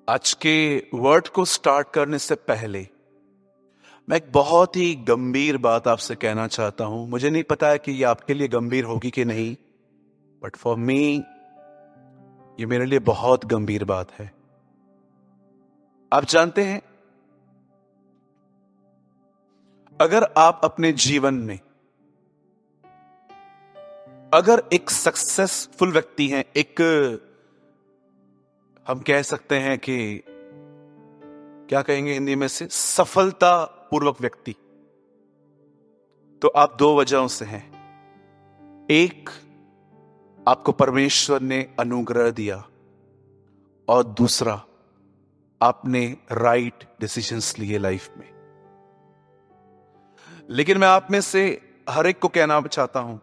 आज के वर्ड को स्टार्ट करने से पहले मैं एक बहुत ही गंभीर बात आपसे कहना चाहता हूं। मुझे नहीं पता है कि ये आपके लिए गंभीर होगी कि नहीं, बट फॉर मी ये मेरे लिए बहुत गंभीर बात है। आप जानते हैं, अगर आप अपने जीवन में अगर एक सक्सेसफुल व्यक्ति हैं, एक हम कह सकते हैं कि क्या कहेंगे हिंदी में से सफलता पूर्वक व्यक्ति, तो आप दो वजहों से हैं। एक, आपको परमेश्वर ने अनुग्रह दिया, और दूसरा, आपने राइट डिसीजंस लिए लाइफ में। लेकिन मैं आप में से हर एक को कहना चाहता हूं,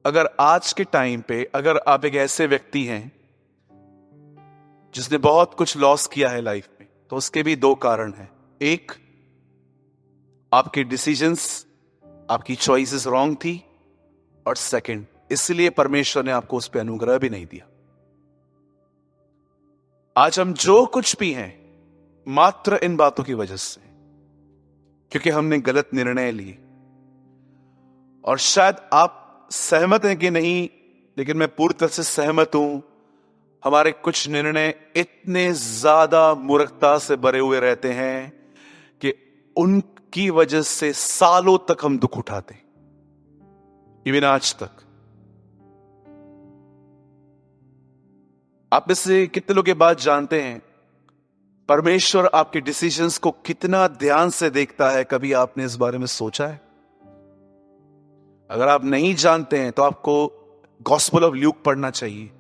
अगर आज के टाइम पे अगर आप एक ऐसे व्यक्ति हैं जिसने बहुत कुछ लॉस किया है लाइफ में, तो उसके भी दो कारण हैं। एक, आपके डिसीजंस, आपकी चॉइसेस रॉन्ग थी, और सेकंड, इसलिए परमेश्वर ने आपको उस पर अनुग्रह भी नहीं दिया। आज हम जो कुछ भी हैं मात्र इन बातों की वजह से, क्योंकि हमने गलत निर्णय लिए। और शायद आप सहमत हैं कि नहीं, लेकिन मैं पूरी तरह से सहमत हूं। हमारे कुछ निर्णय इतने ज्यादा मूर्खता से भरे हुए रहते हैं कि उनकी वजह से सालों तक हम दुख उठाते हैं, इवन आज तक। आप में से कितने लोग ये बात जानते हैं, परमेश्वर आपके डिसीजंस को कितना ध्यान से देखता है? कभी आपने इस बारे में सोचा है? अगर आप नहीं जानते हैं तो आपको गॉस्पेल ऑफ ल्यूक पढ़ना चाहिए।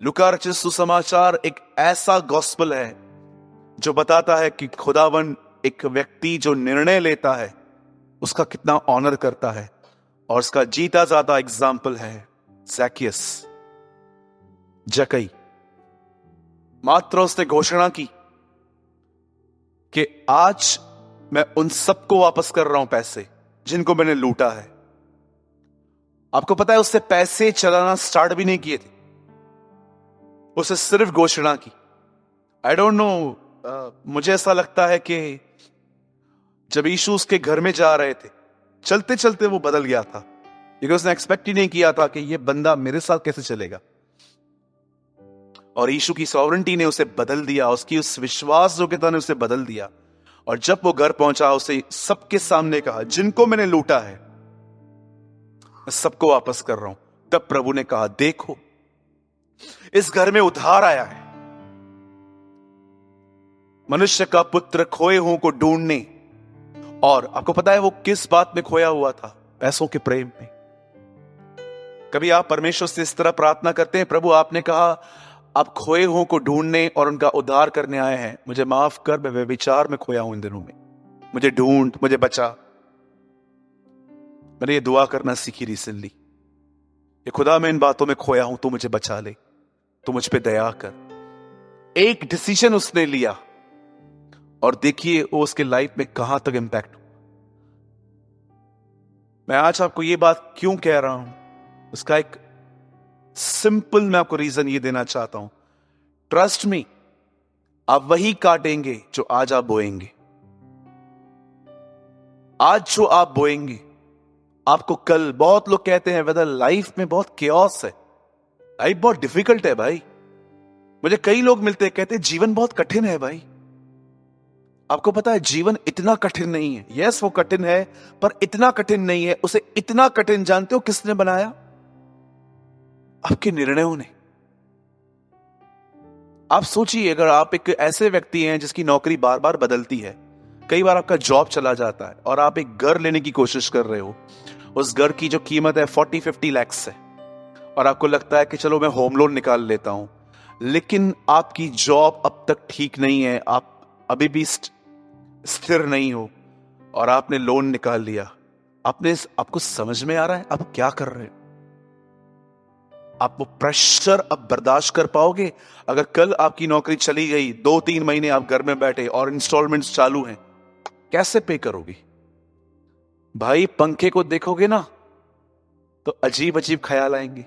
लूका रचित सुसमाचार एक ऐसा गॉस्पेल है जो बताता है कि खुदावन एक व्यक्ति जो निर्णय लेता है उसका कितना ऑनर करता है, और उसका जीता जाता एग्जाम्पल है ज़ैकियस, जकई। मात्र उसने घोषणा की कि आज मैं उन सबको वापस कर रहा हूं पैसे जिनको मैंने लूटा है। आपको पता है, उससे पैसे चलाना स्टार्ट भी नहीं किए थे, उसे सिर्फ घोषणा की। आई डोंट नो, मुझे ऐसा लगता है कि जब यीशु उसके घर में जा रहे थे, चलते चलते वो बदल गया था, क्योंकि उसने एक्सपेक्ट ही नहीं किया था कि ये बंदा मेरे साथ कैसे चलेगा। और यीशु की सॉवरेंटी ने उसे बदल दिया, उसकी उस विश्वास योग्यता ने उसे बदल दिया। और जब वो घर पहुंचा, उसे सबके सामने कहा, जिनको मैंने लूटा है मैं सबको वापस कर रहा हूं। तब प्रभु ने कहा, देखो इस घर में उद्धार आया है, मनुष्य का पुत्र खोए हुओं को ढूंढने। और आपको पता है वो किस बात में खोया हुआ था? पैसों के प्रेम में। कभी आप परमेश्वर से इस तरह प्रार्थना करते हैं, प्रभु आपने कहा आप खोए हुओं को ढूंढने और उनका उद्धार करने आए हैं, मुझे माफ कर, मैं व्यभिचार में खोया हूं इन दिनों में, मुझे ढूंढ, मुझे बचा। मैंने ये दुआ करना सीखी रिसेंटली, ये खुदा मैं इन बातों में खोया हूं, तू मुझे बचा ले, तू मुझ पे दया कर। एक डिसीजन उसने लिया, और देखिए वो उसके लाइफ में कहां तक इंपैक्ट। मैं आज आपको ये बात क्यों कह रहा हूं, उसका एक सिंपल मैं आपको रीजन ये देना चाहता हूं। ट्रस्ट मी, आप वही काटेंगे जो आज आप बोएंगे। आज जो आप बोएंगे आपको कल, बहुत लोग कहते हैं वेदर लाइफ में बहुत केओस है, लाइफ बहुत डिफिकल्ट है भाई। मुझे कई लोग मिलते हैं, कहते हैं जीवन बहुत कठिन है भाई। आपको पता है जीवन इतना कठिन नहीं है। यस वो कठिन है, पर इतना कठिन नहीं है। उसे इतना कठिन जानते हो किसने बनाया? आपके निर्णयों ने। आप सोचिए, अगर आप एक ऐसे व्यक्ति हैं जिसकी नौकरी बार बार बदलती है, कई बार आपका जॉब चला जाता है, और आप एक घर लेने की कोशिश कर रहे हो, उस घर की जो कीमत है 40-50 लाख है, और आपको लगता है कि चलो मैं होम लोन निकाल लेता हूं, लेकिन आपकी जॉब अब तक ठीक नहीं है, आप अभी भी स्थिर नहीं हो, और आपने लोन निकाल लिया। आपको समझ में आ रहा है आप क्या कर रहे हो? आप वो प्रेशर अब बर्दाश्त कर पाओगे? अगर कल आपकी नौकरी चली गई, 2-3 महीने आप घर में बैठे और इंस्टॉलमेंट्स चालू हैं, कैसे पे करोगे भाई? पंखे को देखोगे ना तो अजीब अजीब ख्याल आएंगे।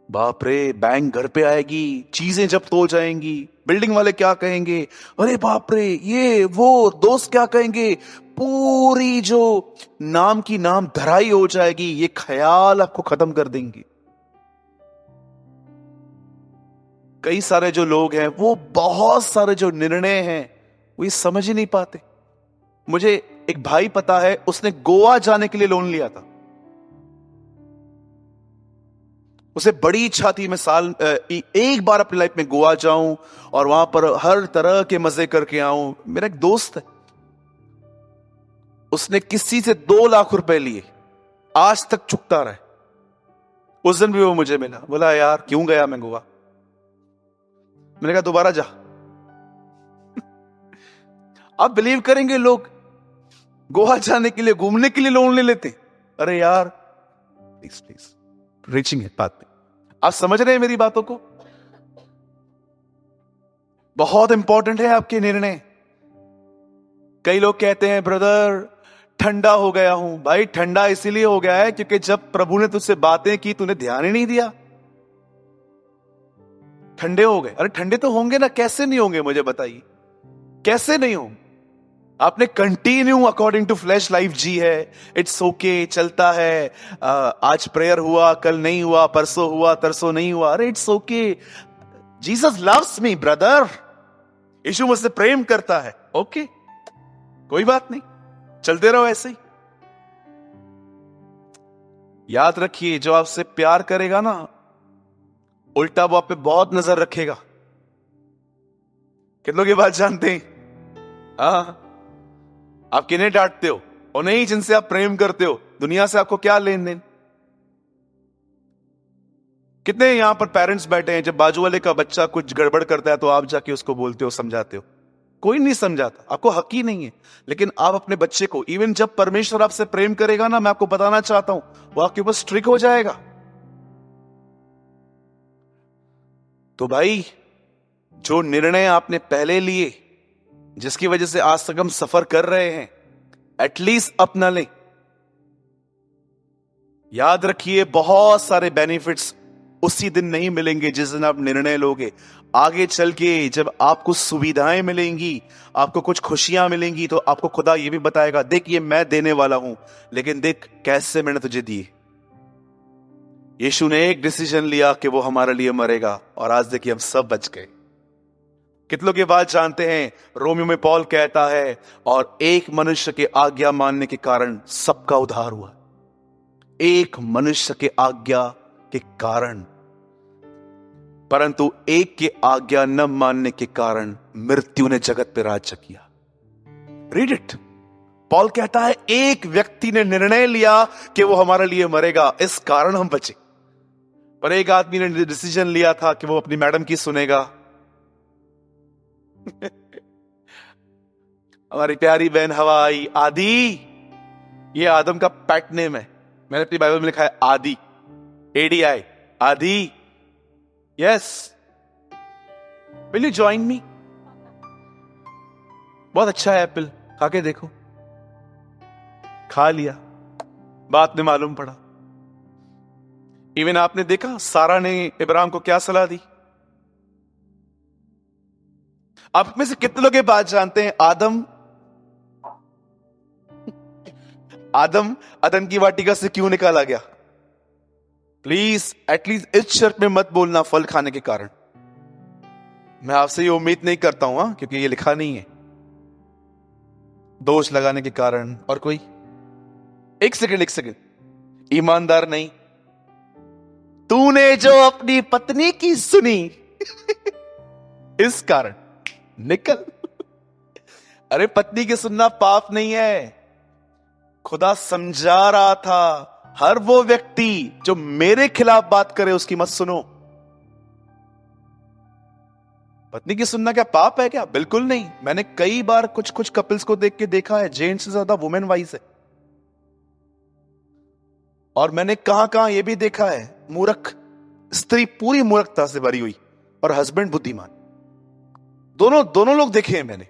बाप रे, बैंक घर पे आएगी, चीजें जब्त हो जाएंगी, बिल्डिंग वाले क्या कहेंगे, अरे बाप रे ये वो, दोस्त क्या कहेंगे, पूरी जो नाम की नाम धराई हो जाएगी। ये ख्याल आपको खत्म कर देंगे। कई सारे जो लोग हैं वो बहुत सारे जो निर्णय हैं वो ये समझ ही नहीं पाते। मुझे एक भाई पता है, उसने गोवा जाने के लिए लोन लिया था। उसे बड़ी इच्छा थी मैं एक बार अपनी लाइफ में गोवा जाऊं और वहां पर हर तरह के मजे करके आऊं। मेरा एक दोस्त है, उसने किसी से 2 लाख रुपए लिए, आज तक चुकता रहे। उस दिन भी वो मुझे मिला, बोला यार क्यों गया मैं गोवा। मैंने कहा दोबारा जा। आप बिलीव करेंगे, लोग गोवा जाने के लिए, घूमने के लिए लोन ले लेते। अरे यार प्लीज प्लीज, रीचिंग है बात में। आप समझ रहे हैं मेरी बातों को? बहुत इंपॉर्टेंट है आपके निर्णय। कई लोग कहते हैं ब्रदर ठंडा हो गया हूं। भाई ठंडा इसीलिए हो गया है क्योंकि जब प्रभु ने तुझसे बातें की तूने ध्यान ही नहीं दिया, ठंडे हो गए। अरे ठंडे तो होंगे ना, कैसे नहीं होंगे मुझे बताइए, कैसे नहीं होंगे? आपने continue according to flesh life जी है, इट्स ओके, चलता है। आज प्रेयर हुआ, कल नहीं हुआ, परसों हुआ, तरसों नहीं हुआ, अरे it's okay. Jesus loves me brother, Yeshu मुझसे प्रेम करता है, ओके कोई बात नहीं, चलते रहो ऐसे ही। याद रखिए, जो आपसे प्यार करेगा ना, उल्टा वो आप पे बहुत नजर रखेगा। कितनों की बात जानते हैं? हाँ, आप किन्हें डांटते हो? और नहीं, जिनसे आप प्रेम करते हो। दुनिया से आपको क्या लेन देन? कितने यहां पर पेरेंट्स बैठे हैं, जब बाजू वाले का बच्चा कुछ गड़बड़ करता है तो आप जाके उसको बोलते हो, समझाते हो? कोई नहीं समझाता, आपको हक ही नहीं है। लेकिन आप अपने बच्चे को, इवन जब परमेश्वर आपसे प्रेम करेगा ना, मैं आपको बताना चाहता हूं, वो आपके ऊपर स्ट्रिक्ट हो जाएगा। तो भाई, जो निर्णय आपने पहले लिए, जिसकी वजह से आज तक हम सफर कर रहे हैं, एटलीस्ट अपना लें। याद रखिए, बहुत सारे बेनिफिट्स उसी दिन नहीं मिलेंगे जिस दिन आप निर्णय लोगे। आगे चल के जब आपको सुविधाएं मिलेंगी, आपको कुछ खुशियां मिलेंगी, तो आपको खुदा ये भी बताएगा, देख ये मैं देने वाला हूं, लेकिन देख कैसे मैंने तुझे दिए। यीशु ने एक डिसीजन लिया कि वो हमारे लिए मरेगा, और आज देखिए हम सब बच गए। कितनों की बात जानते हैं? रोमियो में पौल कहता है, और एक मनुष्य के आज्ञा मानने के कारण सबका उद्धार हुआ। एक मनुष्य के आज्ञा के कारण, परंतु एक के आज्ञा न मानने के कारण मृत्यु ने जगत पर राज्य किया। Read it. पौल कहता है एक व्यक्ति ने निर्णय लिया कि वो हमारे लिए मरेगा, इस कारण हम बचे। पर एक आदमी ने डिसीजन लिया था कि वो अपनी मैडम की सुनेगा। हमारी प्यारी बहन हवा आई, आदि, ये आदम का पेट नेम है। मैंने अपनी बाइबल में लिखा है आदि, ADI, आदि। Yes, will you join me? बहुत अच्छा है एप्पल, खा के देखो। खा लिया, बात में मालूम पड़ा। इवन आपने देखा सारा ने इब्राहिम को क्या सलाह दी? आप में से कितने लोग ये बात जानते हैं, आदम अदन की वाटिका से क्यों निकाला गया? प्लीज एटलीस्ट इस शर्त में मत बोलना फल खाने के कारण। मैं आपसे ये उम्मीद नहीं करता हूं, क्योंकि ये लिखा नहीं है। दोष लगाने के कारण और कोई? एक सेकंड, ईमानदार नहीं। तूने जो अपनी पत्नी की सुनी इस कारण निकल। अरे पत्नी की सुनना पाप नहीं है। खुदा समझा रहा था, हर वो व्यक्ति जो मेरे खिलाफ बात करे उसकी मत सुनो। पत्नी की सुनना क्या पाप है क्या? बिल्कुल नहीं। मैंने कई बार कुछ कपल्स को देख के देखा है, जेंट्स से ज्यादा वुमेन वाइज है। और मैंने कहां यह भी देखा है, मूर्ख स्त्री पूरी मूर्खता से भरी हुई और हस्बैंड बुद्धिमान। दोनों लोग देखे हैं मैंने।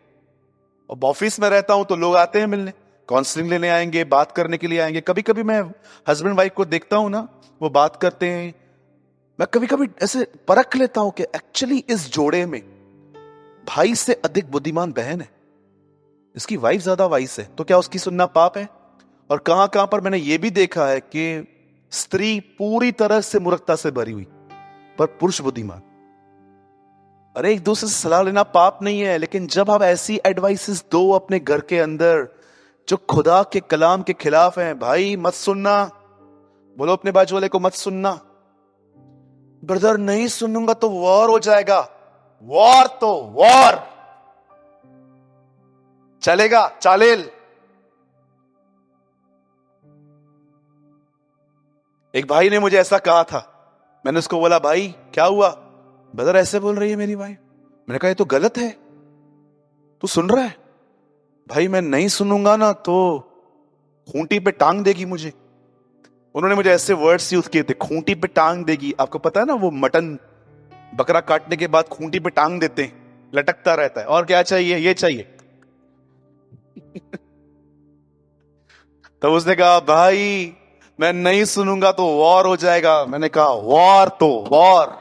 और ऑफिस में रहता हूं तो लोग आते हैं मिलने, काउंसलिंग लेने आएंगे, बात करने के लिए आएंगे। कभी कभी मैं हस्बैंड वाइफ को देखता हूं ना, वो बात करते हैं, मैं कभी कभी ऐसे परख लेता हूं कि एक्चुअली इस जोड़े में भाई से अधिक बुद्धिमान बहन है, इसकी वाइफ ज्यादा वाइस है, तो क्या उसकी सुनना पाप है? और कहां कहां पर मैंने यह भी देखा है कि स्त्री पूरी तरह से मूर्खता से भरी हुई पर पुरुष बुद्धिमान। अरे एक दूसरे से सलाह लेना पाप नहीं है, लेकिन जब आप ऐसी एडवाइसेस दो अपने घर के अंदर जो खुदा के कलाम के खिलाफ हैं, भाई मत सुनना। बोलो अपने बाजू वाले को, मत सुनना। ब्रदर नहीं सुनूंगा तो वॉर हो जाएगा। वॉर तो वॉर चलेगा, चालेल। एक भाई ने मुझे ऐसा कहा था, मैंने उसको बोला भाई क्या हुआ? ब्रदर ऐसे बोल रही है मेरी वाइफ। मैंने कहा ये तो गलत है, तू सुन रहा है? भाई मैं नहीं सुनूंगा ना तो खूंटी पे टांग देगी मुझे। उन्होंने मुझे ऐसे वर्ड्स यूज किए थे, खूंटी पे टांग देगी। आपको पता है ना वो मटन बकरा काटने के बाद खूंटी पे टांग देते हैं, लटकता रहता है, और क्या चाहिए? ये चाहिए। तब उसने कहा भाई मैं नहीं सुनूंगा तो वॉर हो जाएगा। मैंने कहा वॉर तो वॉर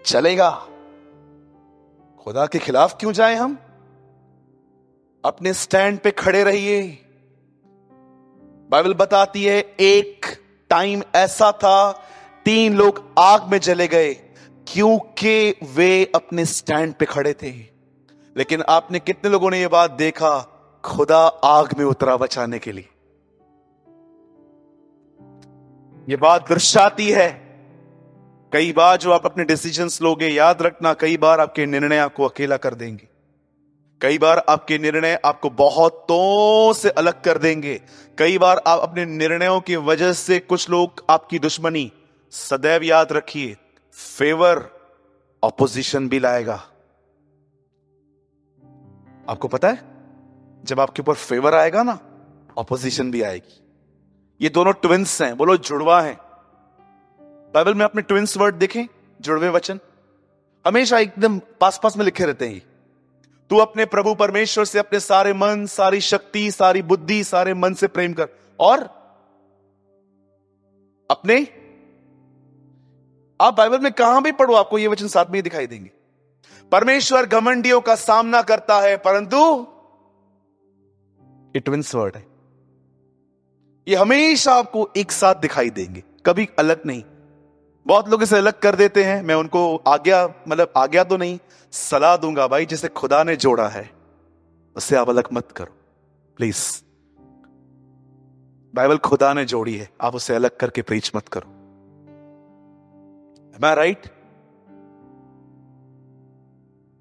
चलेगा। खुदा के खिलाफ क्यों जाएं हम? अपने स्टैंड पे खड़े रहिए। बाइबल बताती है एक टाइम ऐसा था 3 लोग आग में जले गए क्योंकि वे अपने स्टैंड पे खड़े थे। लेकिन आपने कितने लोगों ने यह बात देखा, खुदा आग में उतरा बचाने के लिए। यह बात दर्शाती है कई बार जो आप अपने डिसीजंस लोगे, याद रखना कई बार आपके निर्णय आपको अकेला कर देंगे। कई बार आपके निर्णय आपको बहुतों से अलग कर देंगे। कई बार आप अपने निर्णयों की वजह से कुछ लोग आपकी दुश्मनी। सदैव याद रखिए फेवर ऑपोजिशन भी लाएगा। आपको पता है जब आपके ऊपर फेवर आएगा ना, ऑपोजिशन भी आएगी। ये दोनों ट्विंस हैं, बोलो जुड़वा हैं। बाइबल में अपने ट्विंस वर्ड देखें, जुड़वे वचन हमेशा एकदम पास पास में लिखे रहते हैं। तू अपने प्रभु परमेश्वर से अपने सारे मन, सारी शक्ति, सारी बुद्धि, सारे मन से प्रेम कर, और अपने। आप बाइबल में कहां भी पढ़ो आपको ये वचन साथ में ही दिखाई देंगे। परमेश्वर घमंडियों का सामना करता है परंतु ये ट्विंस वर्ड है, ये हमेशा आपको एक साथ दिखाई देंगे, कभी अलग नहीं। बहुत लोग इसे अलग कर देते हैं। मैं उनको आज्ञा तो नहीं, सलाह दूंगा भाई जिसे खुदा ने जोड़ा है उससे आप अलग मत करो प्लीज। बाइबल खुदा ने जोड़ी है, आप उसे अलग करके प्रीच मत करो। Am I right?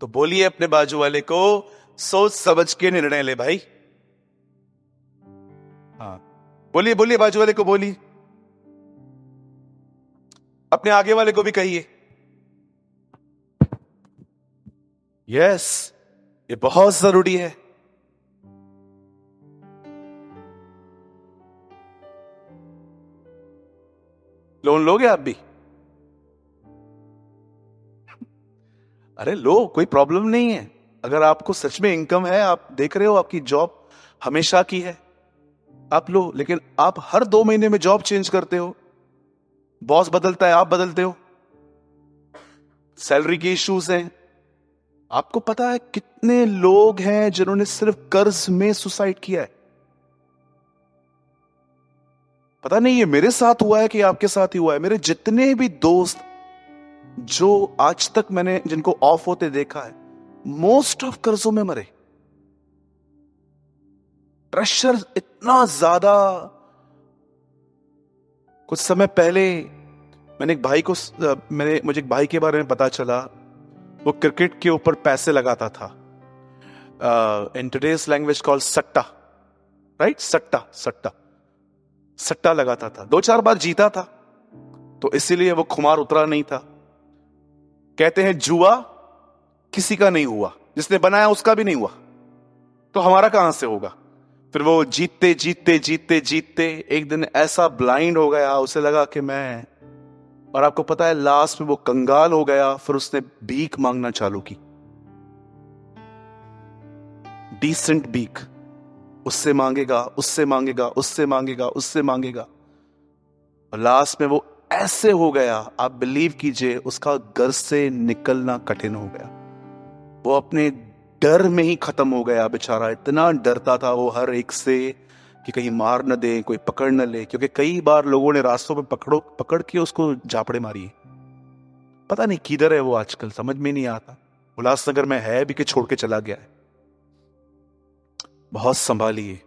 तो बोलिए अपने बाजू वाले को, सोच समझ के निर्णय ले भाई। हाँ बोलिए, बोलिए बाजू वाले को बोलिए, अपने आगे वाले को भी कहिए। यस, ये बहुत जरूरी है। लोन लोगे आप भी? अरे लो, कोई प्रॉब्लम नहीं है। अगर आपको सच में इनकम है, आप देख रहे हो आपकी जॉब हमेशा की है, आप लो। लेकिन आप हर 2 महीने में जॉब चेंज करते हो, बॉस बदलता है, आप बदलते हो, सैलरी के इश्यूज हैं। आपको पता है कितने लोग हैं जिन्होंने सिर्फ कर्ज में सुसाइड किया है? पता नहीं ये मेरे साथ हुआ है कि आपके साथ ही हुआ है। मेरे जितने भी दोस्त जो आज तक मैंने जिनको ऑफ होते देखा है, मोस्ट ऑफ कर्जों में मरे। प्रेशर इतना ज्यादा। कुछ समय पहले मैंने एक भाई को मुझे एक भाई के बारे में पता चला, वो क्रिकेट के ऊपर पैसे लगाता था। इन टुडेज लैंग्वेज कॉल सट्टा, राइट? सट्टा लगाता था। 2-4 बार जीता था तो इसीलिए वो खुमार उतरा नहीं था। कहते हैं जुआ किसी का नहीं हुआ, जिसने बनाया उसका भी नहीं हुआ, तो हमारा कहां से होगा? फिर वो जीतते जीतते जीतते जीतते एक दिन ऐसा ब्लाइंड हो गया, उसे लगा कि मैं, और आपको पता है लास्ट में वो कंगाल हो गया। फिर उसने भीख मांगना चालू की, डिसेंट भीख। उससे मांगेगा, उससे मांगेगा, उससे मांगेगा, उससे मांगेगा, और लास्ट में वो ऐसे हो गया, आप बिलीव कीजिए, उसका घर से निकलना कठिन हो गया। वो अपने डर में ही खत्म हो गया बेचारा। इतना डरता था वो हर एक से कि कहीं मार न दे, कोई पकड़ न ले, क्योंकि कई बार लोगों ने रास्तों में पकड़ के उसको झापड़े मारी। पता नहीं किधर है वो आजकल, समझ में नहीं आता। उल्लासनगर में है भी कि छोड़ के चला गया है। बहुत संभालिए,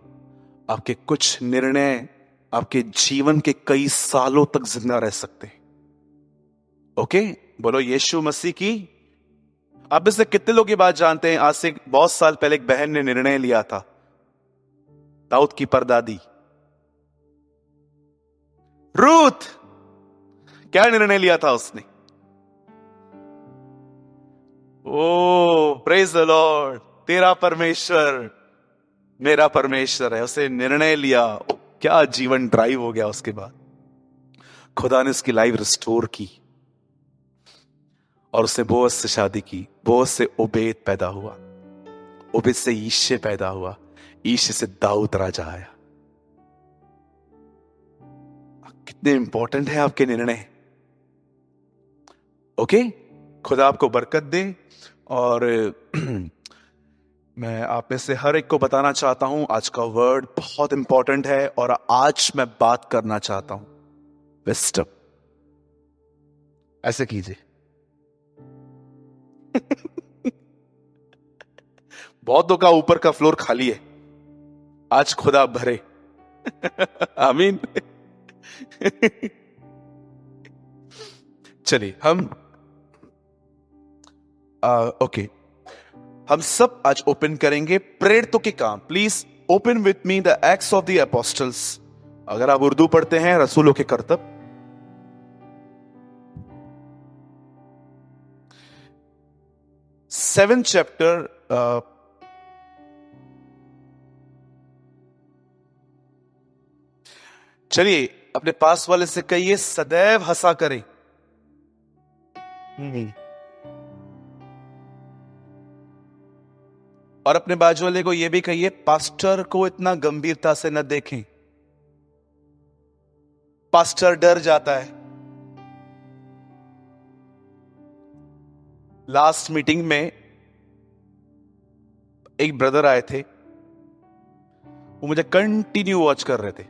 आपके कुछ निर्णय आपके जीवन के कई सालों तक जिंदा रह सकते हैं। ओके, बोलो यीशु मसीह की। आप इससे कितने लोग ये बात जानते हैं? आज से बहुत साल पहले एक बहन ने निर्णय लिया था, दाऊद की परदादी रूथ। क्या निर्णय लिया था उसने? ओ प्रेज द लॉर्ड, तेरा परमेश्वर मेरा परमेश्वर है। उसे निर्णय लिया, क्या जीवन ड्राइव हो गया उसके बाद। खुदा ने उसकी लाइफ रिस्टोर की और उसने बोअज से शादी की। बोअज से ओबेद पैदा हुआ, ओबेद से यिशै पैदा हुआ, यिशै से दाऊद राजा आया। कितने इंपॉर्टेंट है आपके निर्णय। ओके, खुदा आपको बरकत दे। और मैं आप में से हर एक को बताना चाहता हूं, आज का वर्ड बहुत इंपॉर्टेंट है। और आज मैं बात करना चाहता हूं विस्डम। ऐसे कीजिए बहुतों का ऊपर का फ्लोर खाली है, आज खुदा भरे। आमीन। चलिए हम ओके, हम सब आज ओपन करेंगे प्रेरितों के काम। Please open with me the acts of the apostles. अगर आप उर्दू पढ़ते हैं, रसूलों के करतब। सेवेंथ चैप्टर, चलिए अपने पास वाले से कहिए सदैव हंसा करें। और अपने बाजू वाले को यह भी कहिए पास्टर को इतना गंभीरता से न देखें, पास्टर डर जाता है। लास्ट मीटिंग में एक ब्रदर आए थे, वो मुझे कंटिन्यू वॉच कर रहे थे।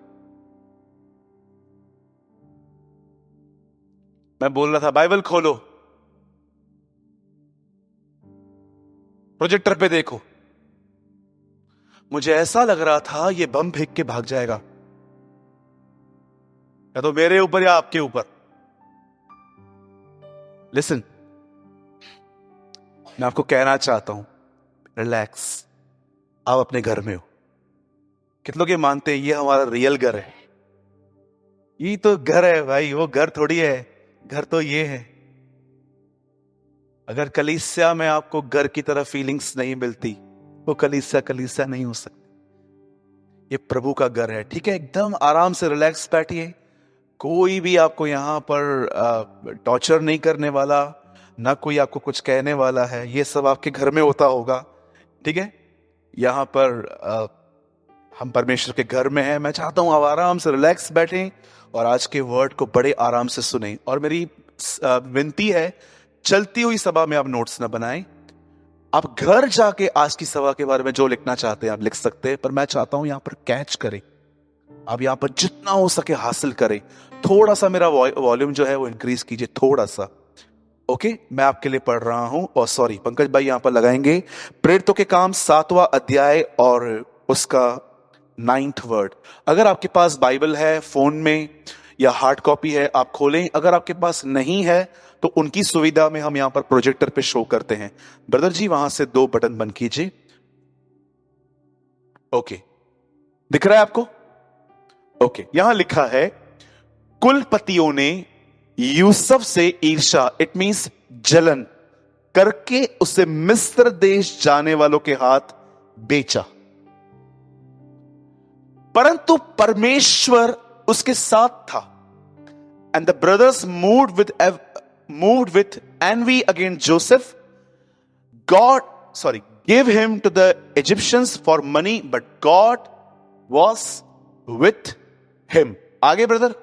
मैं बोल रहा था बाइबल खोलो, प्रोजेक्टर पे देखो। मुझे ऐसा लग रहा था ये बम फेंक के भाग जाएगा, या तो मेरे ऊपर या आपके ऊपर। लिसन, मैं आपको कहना चाहता हूं, रिलैक्स। आप अपने घर में हो। कितने लोग ये मानते हैं ये हमारा रियल घर है? ये तो घर है भाई, वो घर थोड़ी है। घर तो ये है। अगर कलीसिया में आपको घर की तरह फीलिंग्स नहीं मिलती, वो कलीसिया नहीं हो सकती। ये प्रभु का घर है, ठीक है? एकदम आराम से रिलैक्स बैठिए। कोई भी आपको यहां पर टॉर्चर नहीं करने वाला, ना कोई आपको कुछ कहने वाला है। ये सब आपके घर में होता होगा, ठीक है? यहां पर हम परमेश्वर के घर में हैं। मैं चाहता हूं आप आराम से रिलैक्स बैठें और आज के वर्ड को बड़े आराम से सुनें। और मेरी विनती है, चलती हुई सभा में आप नोट्स ना बनाएं। आप घर जाके आज की सभा के बारे में जो लिखना चाहते हैं आप लिख सकते हैं, पर मैं चाहता हूं यहां पर कैच करें। आप यहां पर जितना हो सके हासिल करें। थोड़ा सा मेरा वॉल्यूम जो है वो इंक्रीज कीजिए, थोड़ा सा। ओके, मैं आपके लिए पढ़ रहा हूं। और सॉरी, पंकज भाई यहां पर लगाएंगे प्रेरितों के काम 7वां अध्याय और उसका 9th वर्ड। अगर आपके पास बाइबल है फोन में या हार्ड कॉपी है, आप खोलें। अगर आपके पास नहीं है तो उनकी सुविधा में हम यहां पर प्रोजेक्टर पे शो करते हैं। ब्रदर जी वहां से 2 बटन बंद कीजिए। ओके, दिख रहा है आपको? ओके, यहां लिखा है कुलपतियों ने यूसुफ से ईर्षा, इट मींस जलन करके उसे मिस्र देश जाने वालों के हाथ बेचा, परंतु परमेश्वर उसके साथ था। And the brothers moved with envy against Joseph. Gave him to the Egyptians for money, but God was with him. आगे ब्रदर,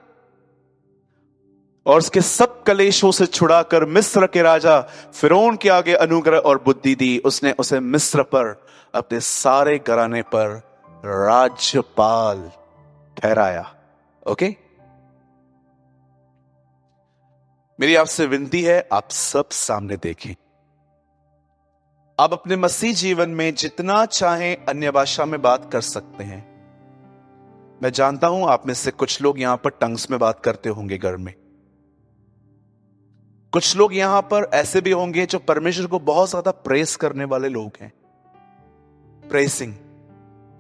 और उसके सब कलेशों से छुड़ाकर मिस्र के राजा फिरौन के आगे अनुग्रह और बुद्धि दी। उसने उसे मिस्र पर अपने सारे घराने पर राज्यपाल ठहराया। ओके, मेरी आपसे विनती है, आप सब सामने देखें। आप अपने मसीह जीवन में जितना चाहें अन्य भाषा में बात कर सकते हैं। मैं जानता हूं आप में से कुछ लोग यहां पर टंग्स में बात करते होंगे घर में। कुछ लोग यहां पर ऐसे भी होंगे जो परमेश्वर को बहुत ज्यादा प्रेस करने वाले लोग हैं। प्रेसिंग,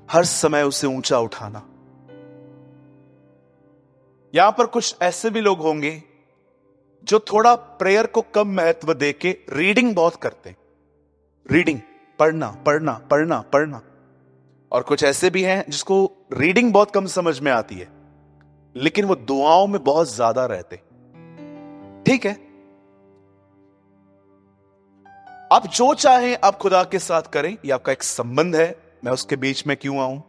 हर समय उसे ऊंचा उठाना। यहां पर कुछ ऐसे भी लोग होंगे जो थोड़ा प्रेयर को कम महत्व देके रीडिंग बहुत करते हैं। रीडिंग, पढ़ना पढ़ना पढ़ना पढ़ना। और कुछ ऐसे भी हैं जिसको रीडिंग बहुत कम समझ में आती है, लेकिन वो दुआओं में बहुत ज्यादा रहते। ठीक है, आप जो चाहें आप खुदा के साथ करें, ये आपका एक संबंध है, मैं उसके बीच में क्यों आऊं।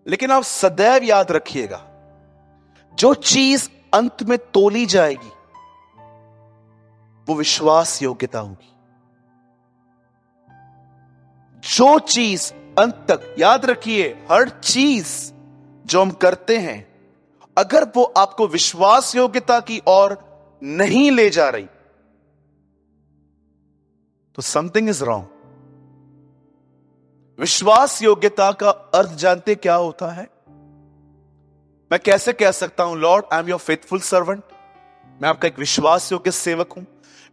लेकिन आप सदैव याद रखिएगा, जो चीज अंत में तोली जाएगी वो विश्वास योग्यता होगी। जो चीज अंत तक, याद रखिए, हर चीज जो हम करते हैं, अगर वो आपको विश्वास योग्यता की ओर नहीं ले जा रही तो समथिंग इज रॉन्ग। विश्वास योग्यता का अर्थ जानते क्या होता है? मैं कैसे कह सकता हूं, Lord I am your faithful servant, मैं आपका एक विश्वास योग्य सेवक हूं।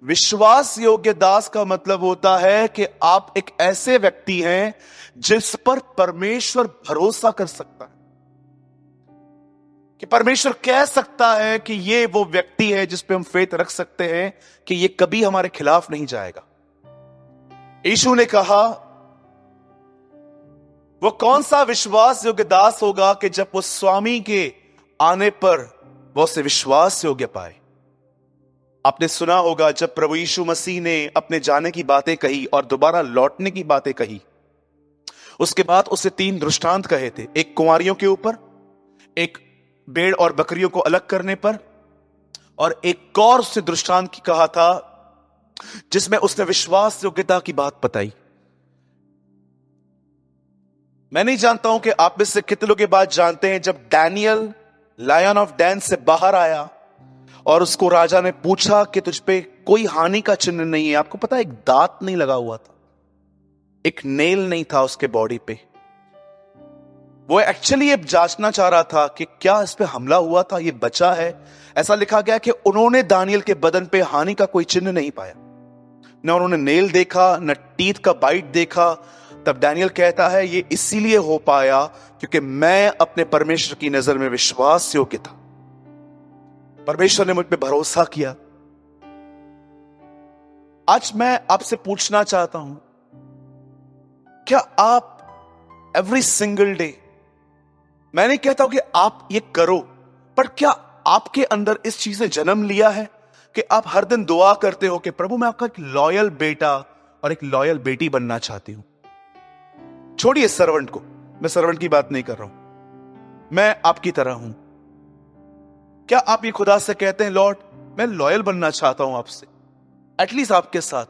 विश्वास योग्य दास का मतलब होता है कि आप एक ऐसे व्यक्ति हैं जिस पर परमेश्वर भरोसा कर सकता है, कि परमेश्वर कह सकता है कि ये वो व्यक्ति है जिस पे हम फेथ रख सकते हैं कि ये कभी हमारे खिलाफ नहीं जाएगा। यीशु ने कहा, वो कौन सा विश्वास योग्य दास होगा कि जब वो स्वामी के आने पर वो उसे विश्वास योग्य पाए। आपने सुना होगा जब प्रभु यीशु मसीह ने अपने जाने की बातें कही और दोबारा लौटने की बातें कही, उसके बाद उसे 3 दृष्टांत कहे थे। एक कुंवारियों के ऊपर, एक भेड़ और बकरियों को अलग करने पर, और एक और उसने दृष्टांत की कहा था जिसमें उसने विश्वास योग्यता की बात बताई। मैं नहीं जानता हूं कि आप में से कितने लोग ये बात जानते हैं, जब डैनियल लायन ऑफ डैन से बाहर आया और उसको राजा ने पूछा कि तुझ पे कोई हानि का चिन्ह नहीं है। आपको पता है, एक दांत नहीं लगा हुआ था, एक नेल नहीं था उसके बॉडी पे। वो एक्चुअली ये जांचना चाह रहा था कि क्या इस पे हमला हुआ था, ये बचा है। ऐसा लिखा गया कि उन्होंने दानियल के बदन पे हानि का कोई चिन्ह नहीं पाया, न उन्होंने नेल देखा, न टीथ का बाइट देखा। तब डैनियल कहता है, ये इसीलिए हो पाया क्योंकि मैं अपने परमेश्वर की नजर में विश्वास योग्य था। परमेश्वर ने मुझ पे भरोसा किया। आज मैं आपसे पूछना चाहता हूं, क्या आप एवरी सिंगल डे, मैं नहीं कहता हूं कि आप ये करो, पर क्या आपके अंदर इस चीज ने जन्म लिया है कि आप हर दिन दुआ करते हो कि प्रभु मैं आपका एक लॉयल बेटा और एक लॉयल बेटी बनना चाहती हूं। छोड़िए सर्वेंट को, मैं सर्वेंट की बात नहीं कर रहा हूं, मैं आपकी तरह हूं। क्या आप ये खुदा से कहते हैं, लॉर्ड मैं लॉयल बनना चाहता हूं आपसे, एटलीस्ट आपके साथ,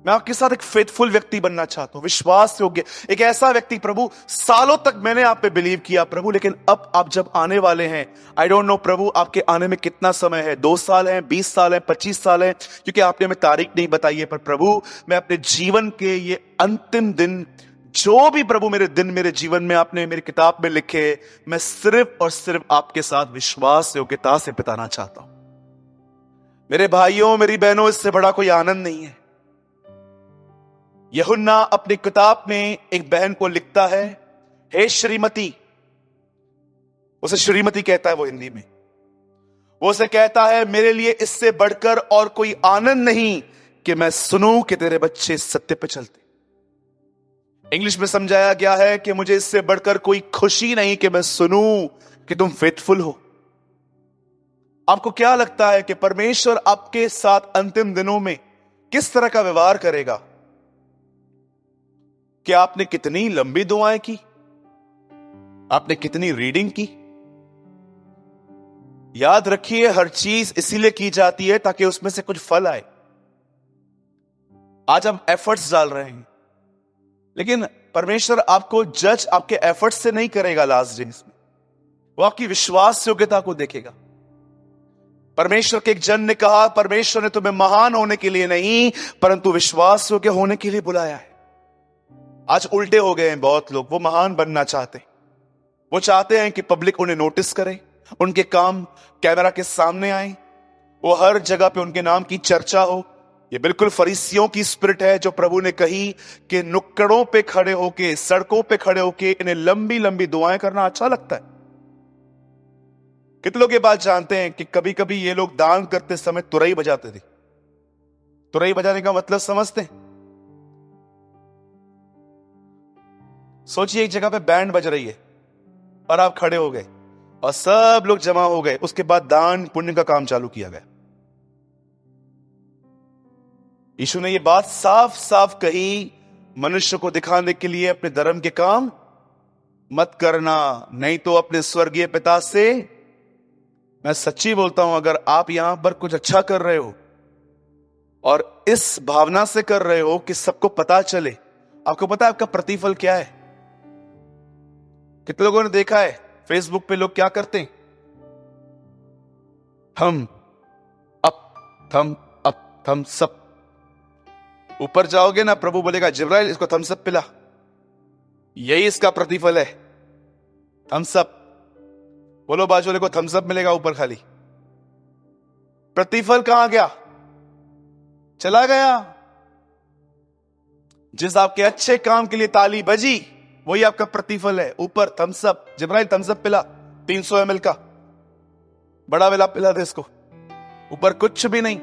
मैं आपके साथ एक फेथफुल व्यक्ति बनना चाहता हूं, विश्वास योग्य, एक ऐसा व्यक्ति। प्रभु सालों तक मैंने आप पे बिलीव किया प्रभु, लेकिन अब आप जब आने वाले हैं, आई डोंट नो प्रभु आपके आने में कितना समय है, 2 साल है, 20 साल है, 25 साल है, क्योंकि आपने हमें तारीख नहीं बताई है। पर प्रभु मैं अपने जीवन के ये अंतिम दिन, जो भी प्रभु मेरे दिन मेरे जीवन में आपने मेरी किताब में लिखे, मैं सिर्फ और सिर्फ आपके साथ विश्वास योग्यता से बिताना चाहता हूं। मेरे भाइयों मेरी बहनों, इससे बड़ा कोई आनंद नहीं है। यूहन्ना अपनी किताब में एक बहन को लिखता है, हे श्रीमती, उसे श्रीमती कहता है वो हिंदी में, वो उसे कहता है मेरे लिए इससे बढ़कर और कोई आनंद नहीं कि मैं सुनूं कि तेरे बच्चे सत्य पे चलते। इंग्लिश में समझाया गया है कि मुझे इससे बढ़कर कोई खुशी नहीं कि मैं सुनूं कि तुम फेथफुल हो। आपको क्या लगता है कि परमेश्वर आपके साथ अंतिम दिनों में किस तरह का व्यवहार करेगा? कि आपने कितनी लंबी दुआएं की, आपने कितनी रीडिंग की, याद रखिए, हर चीज इसीलिए की जाती है ताकि उसमें से कुछ फल आए। आज हम एफर्ट्स डाल रहे हैं, लेकिन परमेश्वर आपको जज आपके एफर्ट्स से नहीं करेगा। लास्ट डेज में वो आपकी विश्वास योग्यता को देखेगा। परमेश्वर के एक जन ने कहा, परमेश्वर ने तुम्हें महान होने के लिए नहीं परंतु विश्वास योग्य होने के लिए बुलाया है। आज उल्टे हो गए हैं बहुत लोग। वो महान बनना चाहते हैं, वो चाहते हैं कि पब्लिक उन्हें नोटिस करे, उनके काम कैमरा के सामने आए, वो हर जगह पे उनके नाम की चर्चा हो। ये बिल्कुल फरीसियों की स्पिरिट है जो प्रभु ने कही कि नुक्कड़ों पे खड़े होके, सड़कों पे खड़े होके इन्हें लंबी लंबी दुआएं करना अच्छा लगता है। कितने लोग ये बात जानते हैं कि कभी कभी ये लोग दान करते समय तुरई बजाते थे। तुरई बजाने का मतलब समझते हैं? सोचिए, एक जगह पे बैंड बज रही है और आप खड़े हो गए और सब लोग जमा हो गए, उसके बाद दान पुण्य का काम चालू किया गया। यीशु ने ये बात साफ साफ कही, मनुष्य को दिखाने के लिए अपने धर्म के काम मत करना, नहीं तो अपने स्वर्गीय पिता से। मैं सच्ची बोलता हूं, अगर आप यहां पर कुछ अच्छा कर रहे हो और इस भावना से कर रहे हो कि सबको पता चले, आपको पता है आपका प्रतिफल क्या है? कितने लोगों ने देखा है फेसबुक पे लोग क्या करते हैं? थम अप थम्स अप। ऊपर जाओगे ना, प्रभु बोलेगा जिब्राइल इसको थम्स अप पिला, यही इसका प्रतिफल है, थम्स अप। बोलो बाजू वाले को थम्स अप मिलेगा ऊपर खाली। प्रतिफल कहां गया? चला गया। जिस आपके अच्छे काम के लिए ताली बजी वही आपका प्रतिफल है। ऊपर थम्स अप, जिब्राइल थम्स अप पिला 300 ml का, बड़ा वाला पिला दे इसको। ऊपर कुछ भी नहीं।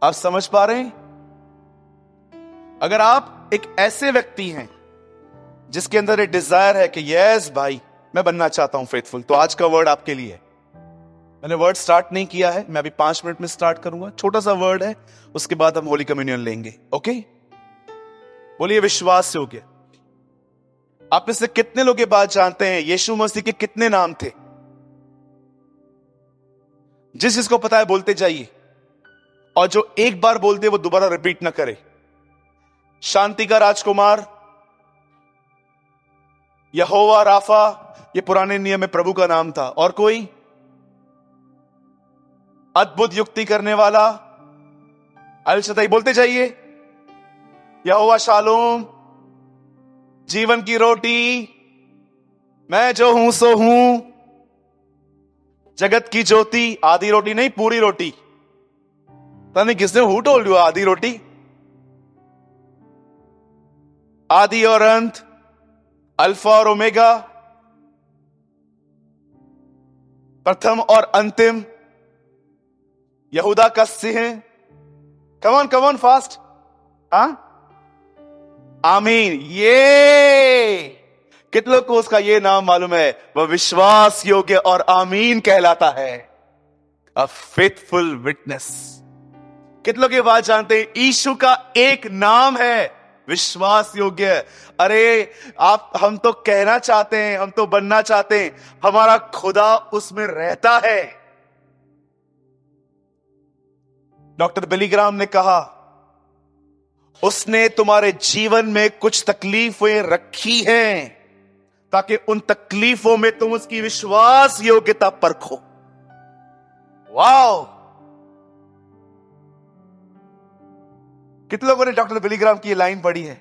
आप समझ पा रहे हैं? अगर आप एक ऐसे व्यक्ति हैं जिसके अंदर एक डिजायर है कि यस भाई मैं बनना चाहता हूं फेथफुल, तो आज का वर्ड आपके लिए है। मैंने वर्ड स्टार्ट नहीं किया है, मैं अभी 5 मिनट में स्टार्ट करूंगा। छोटा सा वर्ड है, उसके बाद हम होली कम्युनियन लेंगे। ओके, बोलिए विश्वास योग्य। आप में से कितने लोग ये बात जानते हैं यीशु मसीह के कितने नाम थे? जिसको पता है बोलते जाइए, और जो एक बार बोलते वो दोबारा रिपीट ना करे। शांति का राजकुमार, यहोवा राफा, ये पुराने नियम में प्रभु का नाम था। और कोई? अद्भुत युक्ति करने वाला, अल शदाई, बोलते जाइए। यहोवा शालोम, जीवन की रोटी, मैं जो हूं सो हूं, जगत की ज्योति। आधी रोटी नहीं, पूरी रोटी। पता नहीं किसने हु टोल्ड यू आधी रोटी? आदि और अंत, अल्फा और ओमेगा, प्रथम और अंतिम, यहूदा का सिंह। Come on fast. आमीन। ये कितने लोग को उसका ये नाम मालूम है? वह विश्वास योग्य और आमीन कहलाता है, अ फेथफुल विटनेस। कितने लोग ये बात जानते हैं? यीशु का एक नाम है विश्वास योग्य। अरे हम तो कहना चाहते हैं, हम तो बनना चाहते हैं, हमारा खुदा उसमें रहता है। डॉक्टर बिली ग्राहम ने कहा, उसने तुम्हारे जीवन में कुछ तकलीफें रखी हैं ताकि उन तकलीफों में तुम उसकी विश्वास योग्यता परखो। वाओ! कितने लोगों ने डॉक्टर बिली ग्राहम की ये लाइन पढ़ी है?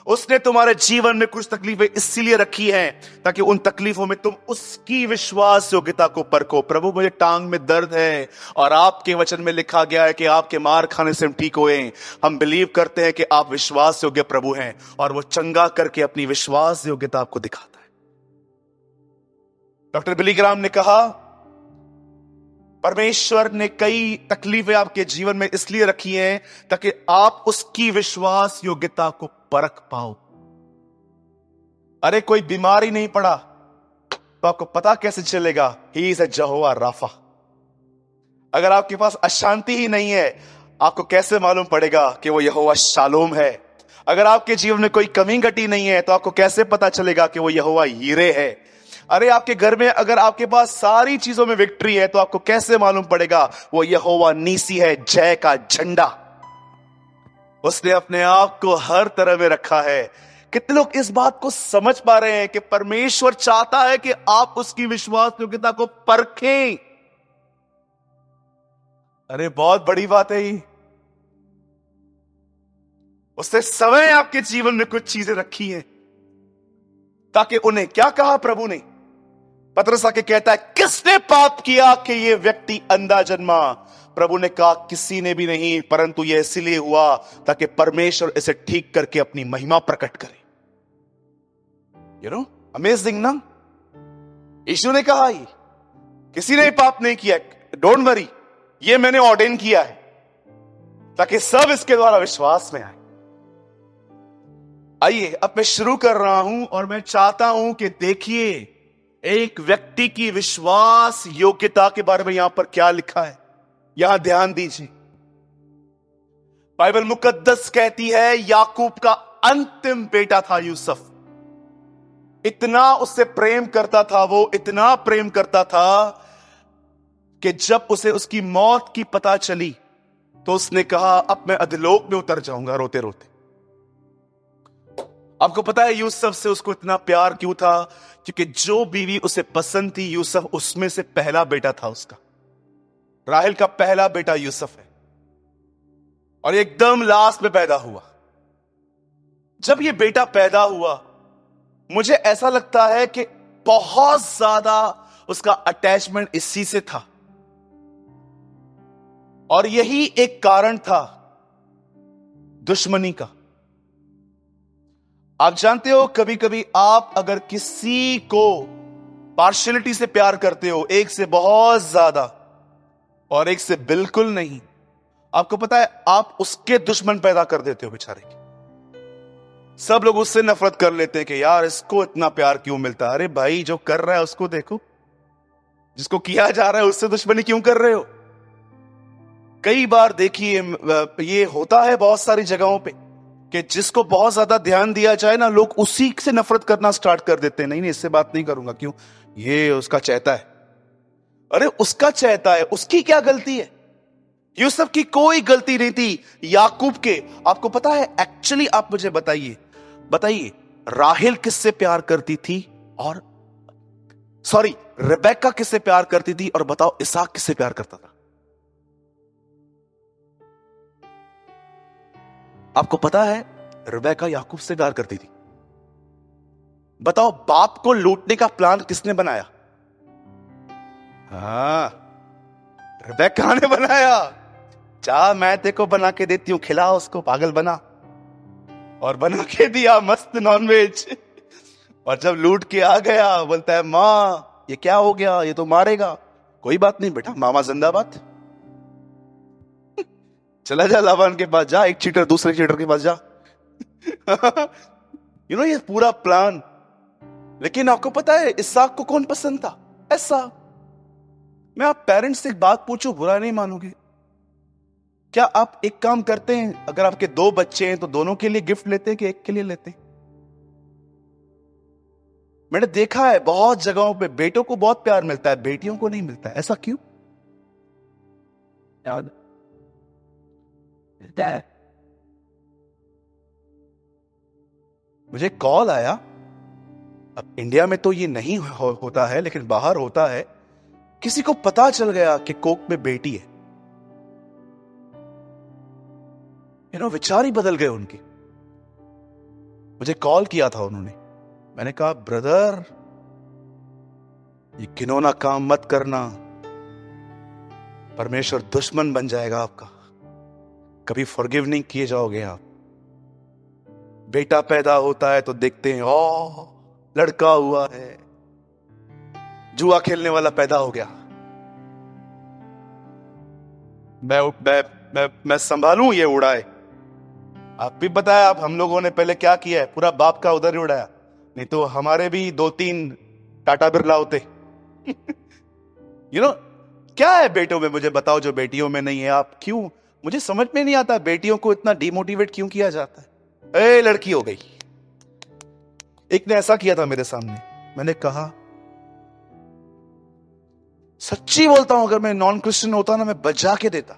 उसने तुम्हारे जीवन में कुछ तकलीफें इसलिए रखी हैं ताकि उन तकलीफों में तुम उसकी विश्वास योग्यता को परखो। प्रभु, मुझे टांग में दर्द है और आपके वचन में लिखा गया है कि आपके मार खाने से हम ठीक हुए। हम बिलीव करते हैं कि आप विश्वास योग्य प्रभु हैं, और वो चंगा करके अपनी विश्वास योग्यता आपको दिखाता है। डॉक्टर बिली ग्राहम ने कहा, परमेश्वर ने कई तकलीफें आपके जीवन में इसलिए रखी हैं ताकि आप उसकी विश्वास योग्यता को परख पाओ। अरे कोई बीमारी नहीं पड़ा तो आपको पता कैसे चलेगा he is a Jehovah Rafa? अगर आपके पास अशांति ही नहीं है, आपको कैसे मालूम पड़ेगा कि वो यहोवा शालोम है? अगर आपके जीवन में कोई कमी घटी नहीं है तो आपको कैसे पता चलेगा कि वो यहोवा यीरे है? अरे आपके घर में अगर आपके पास सारी चीजों में विक्ट्री है तो आपको कैसे मालूम पड़ेगा वो यहोवा नीसी है, जय का झंडा। उसने अपने आप को हर तरह में रखा है। कितने लोग इस बात को समझ पा रहे हैं कि परमेश्वर चाहता है कि आप उसकी विश्वास योग्यता को परखें? अरे बहुत बड़ी बात है ये। उसने समय आपके जीवन में कुछ चीजें रखी हैं ताकि उन्हें, क्या कहा प्रभु ने? पतरस आके कहता है, किसने पाप किया कि ये व्यक्ति अंधा जन्मा? प्रभु ने कहा, किसी ने भी नहीं, परंतु यह इसलिए हुआ ताकि परमेश्वर इसे ठीक करके अपनी महिमा प्रकट करे। अमेजिंग ना? यीशु ने कहा, ही किसी ने पाप नहीं किया, डोंट वरी, ये मैंने ऑर्डेन किया है ताकि सब इसके द्वारा विश्वास में आए। आइए अब मैं शुरू कर रहा हूं और मैं चाहता हूं कि देखिए एक व्यक्ति की विश्वास योग्यता के बारे में यहां पर क्या लिखा है। यहां ध्यान दीजिए, बाइबल मुकद्दस कहती है याकूब का अंतिम बेटा था यूसुफ। इतना उससे प्रेम करता था वो, इतना प्रेम करता था कि जब उसे उसकी मौत की पता चली तो उसने कहा, अब मैं अधलोक में उतर जाऊंगा रोते रोते। आपको पता है यूसुफ से उसको इतना प्यार क्यों था? क्योंकि जो बीवी उसे पसंद थी यूसुफ उसमें से पहला बेटा था उसका। राहेल का पहला बेटा यूसुफ है और एकदम लास्ट में पैदा हुआ। जब ये बेटा पैदा हुआ मुझे ऐसा लगता है कि बहुत ज्यादा उसका अटैचमेंट इसी से था और यही एक कारण था दुश्मनी का। आप जानते हो कभी कभी आप अगर किसी को पार्शियलिटी से प्यार करते हो, एक से बहुत ज्यादा और एक से बिल्कुल नहीं, आपको पता है आप उसके दुश्मन पैदा कर देते हो बेचारे की। सब लोग उससे नफरत कर लेते हैं कि यार इसको इतना प्यार क्यों मिलता है। अरे भाई जो कर रहा है उसको देखो, जिसको किया जा रहा है उससे दुश्मनी क्यों कर रहे हो? कई बार देखिए ये होता है बहुत सारी जगहों पे कि जिसको बहुत ज्यादा ध्यान दिया जाए ना, लोग उसी से नफरत करना स्टार्ट कर देते हैं। नहीं नहीं इससे बात नहीं करूंगा, क्यों? ये उसका चहेता है। अरे उसका चहेता है, उसकी क्या गलती है? यूसुफ की कोई गलती नहीं थी। याकूब के, आपको पता है एक्चुअली, आप मुझे बताइए राहेल किससे प्यार करती थी और रिबेका किससे प्यार करती थी, और बताओ इसहाक किससे प्यार करता था? आपको पता है रिबेका याकूब से प्यार करती थी। बताओ बाप को लूटने का प्लान किसने बनाया? हाँ, रिबेका ने बनाया। जा मैं तेरे को बना के देती हूं, खिला उसको, पागल बना। और बना के दिया मस्त नॉनवेज। और जब लूट के आ गया बोलता है, मां ये क्या हो गया, ये तो मारेगा। कोई बात नहीं बेटा, मामा जिंदाबाद। चला जा लाबान के पास, जा एक चीटर दूसरे चीटर के पास जा। ये पूरा प्लान। लेकिन आपको पता है इसहाक को कौन पसंद था? ऐसा। मैं आप पेरेंट्स से एक बात पूछूं, बुरा नहीं मानोगे? क्या आप एक काम करते हैं, अगर आपके 2 बच्चे हैं तो दोनों के लिए गिफ्ट लेते हैं कि एक के लिए लेते हैं? मैंने देखा है बहुत जगहों पे बेटों को बहुत प्यार मिलता है, बेटियों को नहीं मिलता है। ऐसा क्यों? याद मुझे कॉल आया, अब इंडिया में तो ये नहीं होता है लेकिन बाहर होता है। किसी को पता चल गया कि कोक में बेटी है, विचार ही बदल गए उनके। मुझे कॉल किया था उन्होंने, मैंने कहा ब्रदर ये घिनौना काम मत करना, परमेश्वर दुश्मन बन जाएगा आपका, कभी फॉरगिव नहीं किए जाओगे आप। बेटा पैदा होता है तो देखते हैं ओ लड़का हुआ है, जुआ खेलने वाला पैदा हो गया, मैं संभालूं ये उड़ाए। आप भी बताया, आप हम लोगों ने पहले क्या किया है, पूरा बाप का उधर ही उड़ाया। नहीं तो हमारे भी 2-3 टाटा बिरला होते। क्या है बेटों में, मुझे बताओ जो बेटियों में नहीं है। आप क्यों, मुझे समझ में नहीं आता बेटियों को इतना डिमोटिवेट क्यों किया जाता है। लड़की हो गई। एक ने ऐसा किया था मेरे सामने, मैंने कहा सच्ची बोलता हूं, अगर मैं नॉन क्रिश्चियन होता ना, मैं बजा के देता।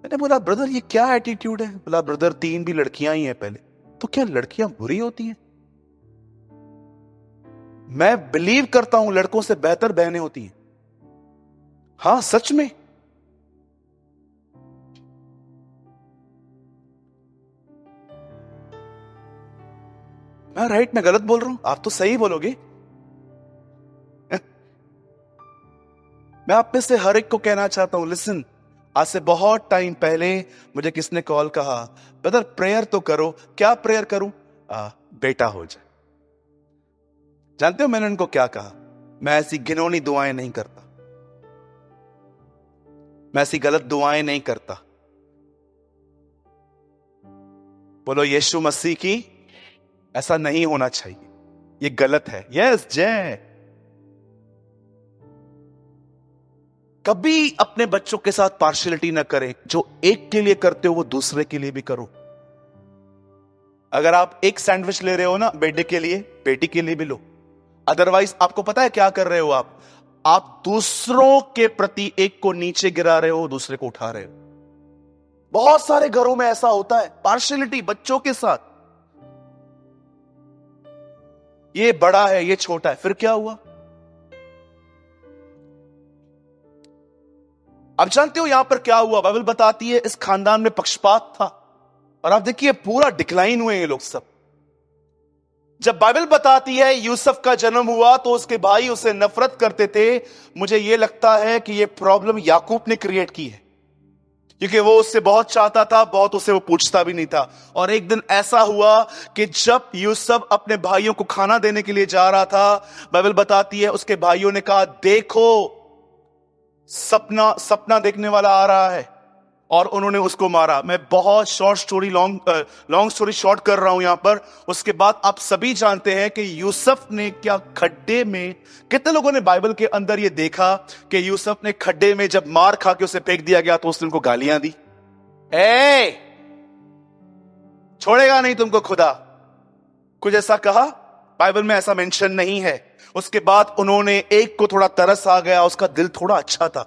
मैंने बोला ब्रदर ये क्या एटीट्यूड है? बोला ब्रदर 3 भी लड़कियां ही हैं पहले। तो क्या लड़कियां बुरी होती हैं? मैं बिलीव करता हूं लड़कों से बेहतर बहनें होती हैं। हां सच में। मैं राइट में गलत बोल रहा हूं? आप तो सही बोलोगे। मैं आप में से हर एक को कहना चाहता हूं, लिसन, आज से बहुत टाइम पहले मुझे किसने कॉल कहा, ब्रदर प्रेयर तो करो। क्या प्रेयर करूं? बेटा हो जाए। जानते हो मैंने उनको क्या कहा? मैं ऐसी घिनौनी दुआएं नहीं करता, मैं ऐसी गलत दुआएं नहीं करता। बोलो यीशु मसीह की, ऐसा नहीं होना चाहिए, ये गलत है। यस जय। कभी अपने बच्चों के साथ पार्शियलिटी ना करें। जो एक के लिए करते हो वो दूसरे के लिए भी करो। अगर आप एक सैंडविच ले रहे हो ना बेटे के लिए, बेटी के लिए भी लो। अदरवाइज आपको पता है क्या कर रहे हो आप दूसरों के प्रति एक को नीचे गिरा रहे हो, दूसरे को उठा रहे हो। बहुत सारे घरों में ऐसा होता है, पार्शियलिटी बच्चों के साथ। ये बड़ा है, ये छोटा है, फिर क्या हुआ? अब जानते हो यहां पर क्या हुआ? बाइबल बताती है इस खानदान में पक्षपात था, और आप देखिए पूरा डिक्लाइन हुए ये लोग सब। जब बाइबल बताती है यूसुफ का जन्म हुआ तो उसके भाई उसे नफरत करते थे। मुझे यह लगता है कि यह प्रॉब्लम याकूब ने क्रिएट की है, क्योंकि वो उससे बहुत चाहता था, बहुत उसे वो पूछता भी नहीं था। और एक दिन ऐसा हुआ कि जब यूसुफ अपने भाइयों को खाना देने के लिए जा रहा था, बाइबल बताती है उसके भाइयों ने कहा देखो सपना देखने वाला आ रहा है, और उन्होंने उसको मारा। मैं बहुत लॉन्ग स्टोरी शॉर्ट कर रहा हूं यहां पर। उसके बाद आप सभी जानते हैं कि यूसुफ ने क्या खड्डे में, कितने लोगों ने बाइबल के अंदर यह देखा कि यूसुफ ने खड्डे में जब मार खा के उसे फेंक दिया गया तो उसने उनको गालियां दी, छोड़ेगा नहीं तुमको खुदा, कुछ ऐसा कहा। बाइबल में ऐसा मेंशन नहीं है। उसके बाद उन्होंने, एक को थोड़ा तरस आ गया, उसका दिल थोड़ा अच्छा था,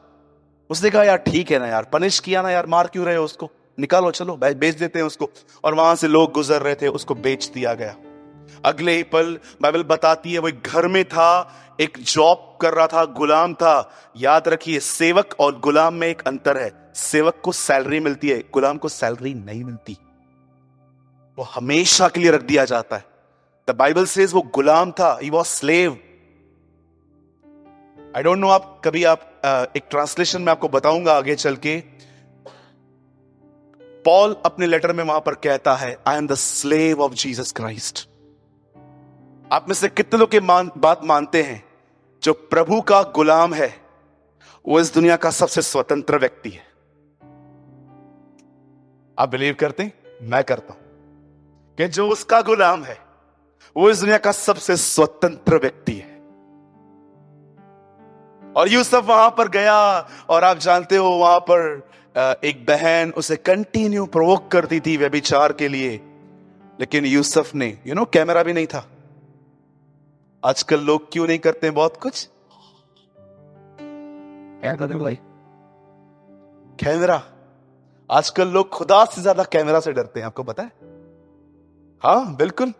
उसने कहा यार ठीक है ना यार, पनिश किया ना यार, मार क्यों रहे हो उसको, निकालो, चलो बेच देते हैं उसको। और वहां से लोग गुजर रहे थे, उसको बेच दिया गया। अगले ही पल बाइबल बताती है वो एक घर में था, एक जॉब कर रहा था, गुलाम था। याद रखिए सेवक और गुलाम में एक अंतर है। सेवक को सैलरी मिलती है, गुलाम को सैलरी नहीं मिलती, वो हमेशा के लिए रख दिया जाता है। द बाइबल सेज वो गुलाम था, he was slave. I don't know, एक ट्रांसलेशन में आपको बताऊंगा आगे चल के। पॉल अपने लेटर में वहां पर कहता है I am the slave of Jesus Christ. आप में से कितने लोग बात मानते हैं जो प्रभु का गुलाम है वो इस दुनिया का सबसे स्वतंत्र व्यक्ति है? आप बिलीव करते हैं? मैं करता हूं कि जो उसका गुलाम है वो इस दुनिया का सबसे स्वतंत्र व्यक्ति है। और यूसुफ वहां पर गया, और आप जानते हो वहां पर एक बहन उसे कंटिन्यू प्रोवोक करती थी व्यभिचार के लिए, लेकिन यूसुफ ने, कैमरा भी नहीं था। आजकल लोग क्यों नहीं करते हैं बहुत कुछ? कैमरा। आजकल लोग खुदा से ज्यादा कैमरा से डरते हैं, आपको पता है? हाँ बिल्कुल।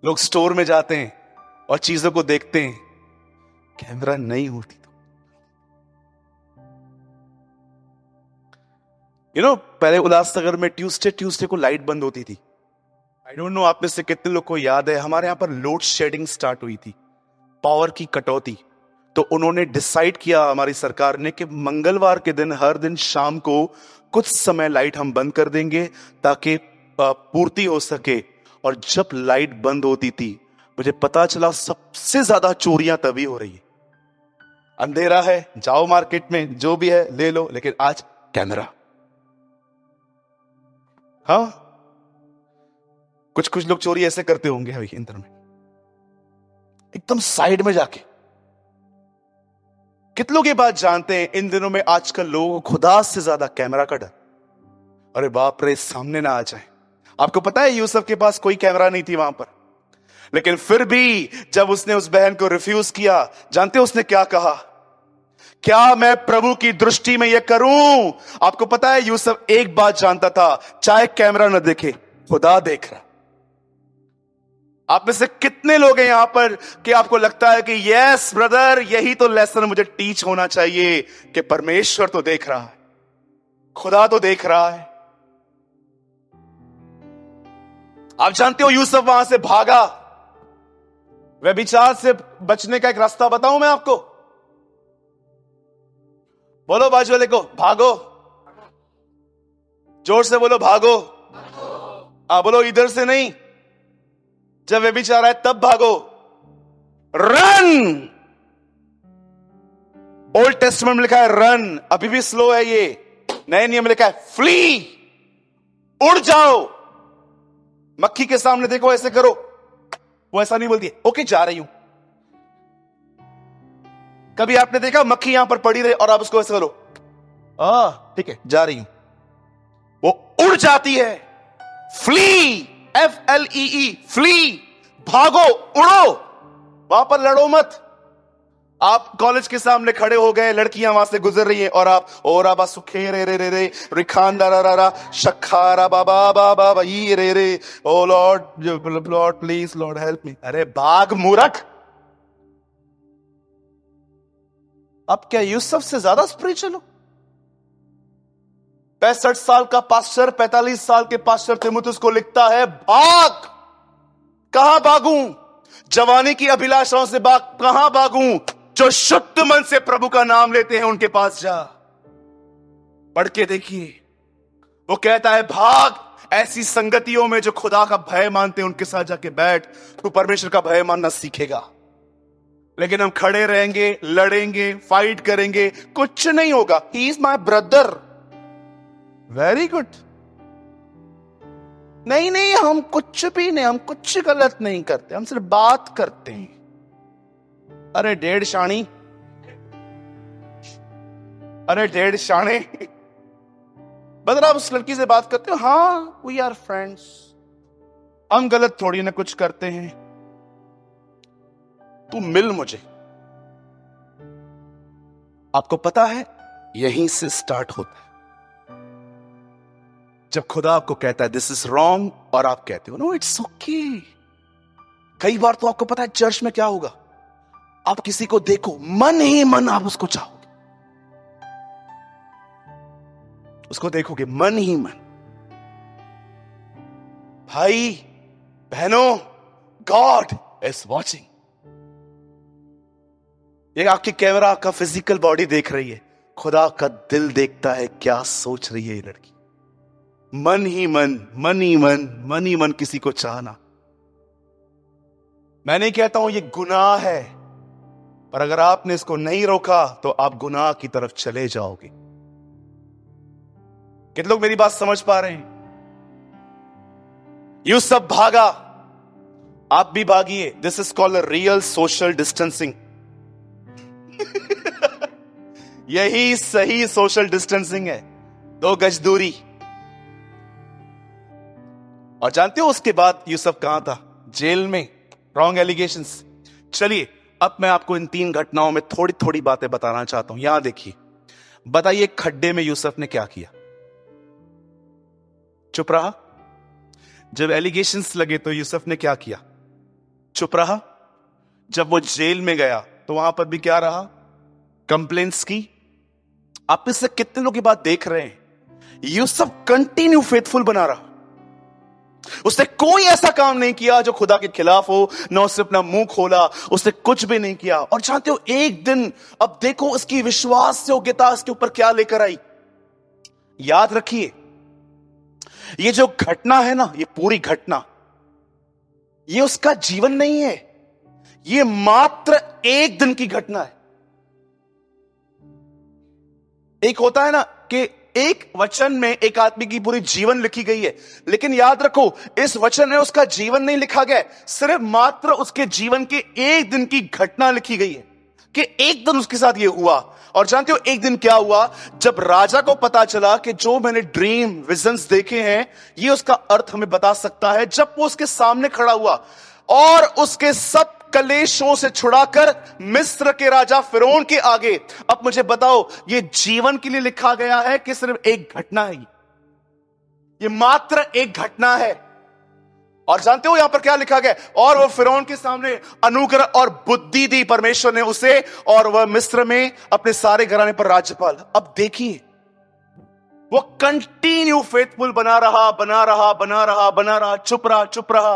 लोग स्टोर में जाते हैं और चीजों को देखते हैं, कैमरा नहीं होती तो पहले उल्लासनगर में ट्यूसडे को लाइट बंद होती थी। आई डोंट नो आप में से कितने लोग को याद है, हमारे यहां पर लोड शेडिंग स्टार्ट हुई थी, पावर की कटौती। तो उन्होंने डिसाइड किया, हमारी सरकार ने, कि मंगलवार के दिन हर दिन शाम को कुछ समय लाइट हम बंद कर देंगे ताकि पूर्ति हो सके। और जब लाइट बंद होती थी, मुझे पता चला सबसे ज्यादा चोरियां तभी हो रही है। अंधेरा है, जाओ मार्केट में जो भी है ले लो, लेकिन आज कैमरा। हाँ, कुछ लोग चोरी ऐसे करते होंगे अभी इंदर में, एकदम साइड में जाके। कितने लोग ये बात जानते हैं इन दिनों में आजकल लोगों को खुदा से ज्यादा कैमरा का डर। अरे बाप रे, सामने ना आ जाए। आपको पता है यूसुफ के पास कोई कैमरा नहीं थी वहां पर, लेकिन फिर भी जब उसने उस बहन को रिफ्यूज किया, जानते हो उसने क्या कहा? क्या मैं प्रभु की दृष्टि में यह करूं? आपको पता है यूसुफ एक बात जानता था, चाहे कैमरा न देखे, खुदा देख रहा। आप में से कितने लोग हैं यहां पर कि आपको लगता है कि यस ब्रदर, यही तो लेसन मुझे टीच होना चाहिए कि परमेश्वर तो देख रहा है, खुदा तो देख रहा है। आप जानते हो यूसुफ वहां से भागा। व्यभिचार से बचने का एक रास्ता बताऊं मैं आपको? बोलो बाजू वाले को, भागो। जोर से बोलो, भागो। बोलो इधर से नहीं, जब व्यभिचार आए तब भागो। रन। ओल्ड टेस्टमेंट में लिखा है रन, अभी भी स्लो है ये। नए नियम में लिखा है फ्ली, उड़ जाओ। मक्खी के सामने देखो, ऐसे करो, वो ऐसा नहीं बोलती है ओके जा रही हूं। कभी आपने देखा मक्खी यहां पर पड़ी रहे और आप उसको ऐसे करो, ठीक है जा रही हूं, वो उड़ जाती है। फ्ली, FLEE, फ्ली, भागो, उड़ो, वहां पर लड़ो मत। आप कॉलेज के सामने खड़े हो गए, लड़कियां वहां से गुजर रही हैं और आप और आबा सुखे रे रे रे रे रिखान रा शखारा बाबा बाबा ये रे रे, O Lord Lord please Lord help me. अरे भाग मूर्ख, अब क्या यूसुफ से ज्यादा स्पिरिचुअल हो? 65 साल का पास्टर 45 साल के पास्टर तीमुथियुस को लिखता है भाग। कहां भागूं? जवानी की अभिलाषाओं से कहां भागूं? जो शुद्ध मन से प्रभु का नाम लेते हैं उनके पास जा। पढ़ के देखिए, वो कहता है भाग ऐसी संगतियों में जो खुदा का भय मानते हैं, उनके साथ जाके बैठ, तू परमेश्वर का भय मानना सीखेगा। लेकिन हम खड़े रहेंगे, लड़ेंगे, फाइट करेंगे, कुछ नहीं होगा। He is my brother, very good. नहीं नहीं, हम कुछ भी नहीं, हम कुछ गलत नहीं करते, हम सिर्फ बात करते हैं। अरे डेढ़ शाणी, अरे डेढ़ शाणे, बदल आप उस लड़की से बात करते हो, हाँ वी आर फ्रेंड्स, हम गलत थोड़ी ना कुछ करते हैं, तू मिल मुझे। आपको पता है यहीं से स्टार्ट होता है। जब खुदा आपको कहता है दिस इज रॉन्ग और आप कहते हो नो इट्स ओके। कई बार तो आपको पता है चर्च में क्या होगा, आप किसी को देखो, मन ही मन आप उसको चाहोगे, उसको देखोगे मन ही मन। भाई बहनों, गॉड इज वॉचिंग। ये आपकी कैमरा आपका फिजिकल बॉडी देख रही है, खुदा का दिल देखता है क्या सोच रही है ये लड़की। मन ही मन, मन ही मन, मन ही मन किसी को चाहना। मैं नहीं कहता हूं ये गुनाह है, पर अगर आपने इसको नहीं रोका तो आप गुनाह की तरफ चले जाओगे। कितने लोग मेरी बात समझ पा रहे हैं? यूसुफ भागा, आप भी भागिए। This is called a real social distancing. यही सही सोशल डिस्टेंसिंग है, 2 गज दूरी। और जानते हो उसके बाद यूसुफ कहां था? जेल में, रॉन्ग एलिगेशंस। चलिए अब मैं आपको इन 3 घटनाओं में थोड़ी थोड़ी बातें बताना चाहता हूं। यहां देखिए, बताइए खड्डे में यूसुफ ने क्या किया? चुप रहा। जब एलिगेशंस लगे तो यूसुफ ने क्या किया? चुप रहा। जब वो जेल में गया तो वहां पर भी क्या रहा? कंप्लेंट्स की। आप इससे कितने लोग की बात देख रहे हैं? यूसुफ कंटिन्यू फेथफुल बना रहा। उसने कोई ऐसा काम नहीं किया जो खुदा के खिलाफ हो, ना उसने अपना मुंह खोला, उसने कुछ भी नहीं किया। और जानते हो एक दिन, अब देखो उसकी विश्वास योग्यता इसके ऊपर क्या लेकर आई। याद रखिए, ये जो घटना है ना, ये पूरी घटना, ये उसका जीवन नहीं है, ये मात्र एक दिन की घटना है। एक होता है ना कि एक वचन में एक आदमी की पूरी जीवन लिखी गई है, लेकिन याद रखो इस वचन में उसका जीवन नहीं लिखा गया, सिर्फ मात्र उसके जीवन के एक दिन की घटना लिखी गई है कि एक दिन उसके साथ ये हुआ। और जानते हो एक दिन क्या हुआ? जब राजा को पता चला कि जो मैंने ड्रीम विजन्स देखे हैं, ये उसका अर्थ हमें बता सकता है। जब वो उसके सामने खड़ा हुआ और उसके सब कलेशों से छुड़ाकर मिस्र के राजा फिरौन के आगे। अब मुझे बताओ, ये जीवन के लिए लिखा गया है कि सिर्फ एक घटना है? ये मात्र एक घटना है। और जानते हो यहां पर क्या लिखा गया? और वह फिरौन के सामने अनुग्रह और बुद्धि दी परमेश्वर ने उसे, और वह मिस्र में अपने सारे घराने पर राज्यपाल। अब देखिए, वो कंटिन्यू फेथफुल बना रहा, बना रहा, बना रहा, बना रहा, चुप रहा, चुप रहा।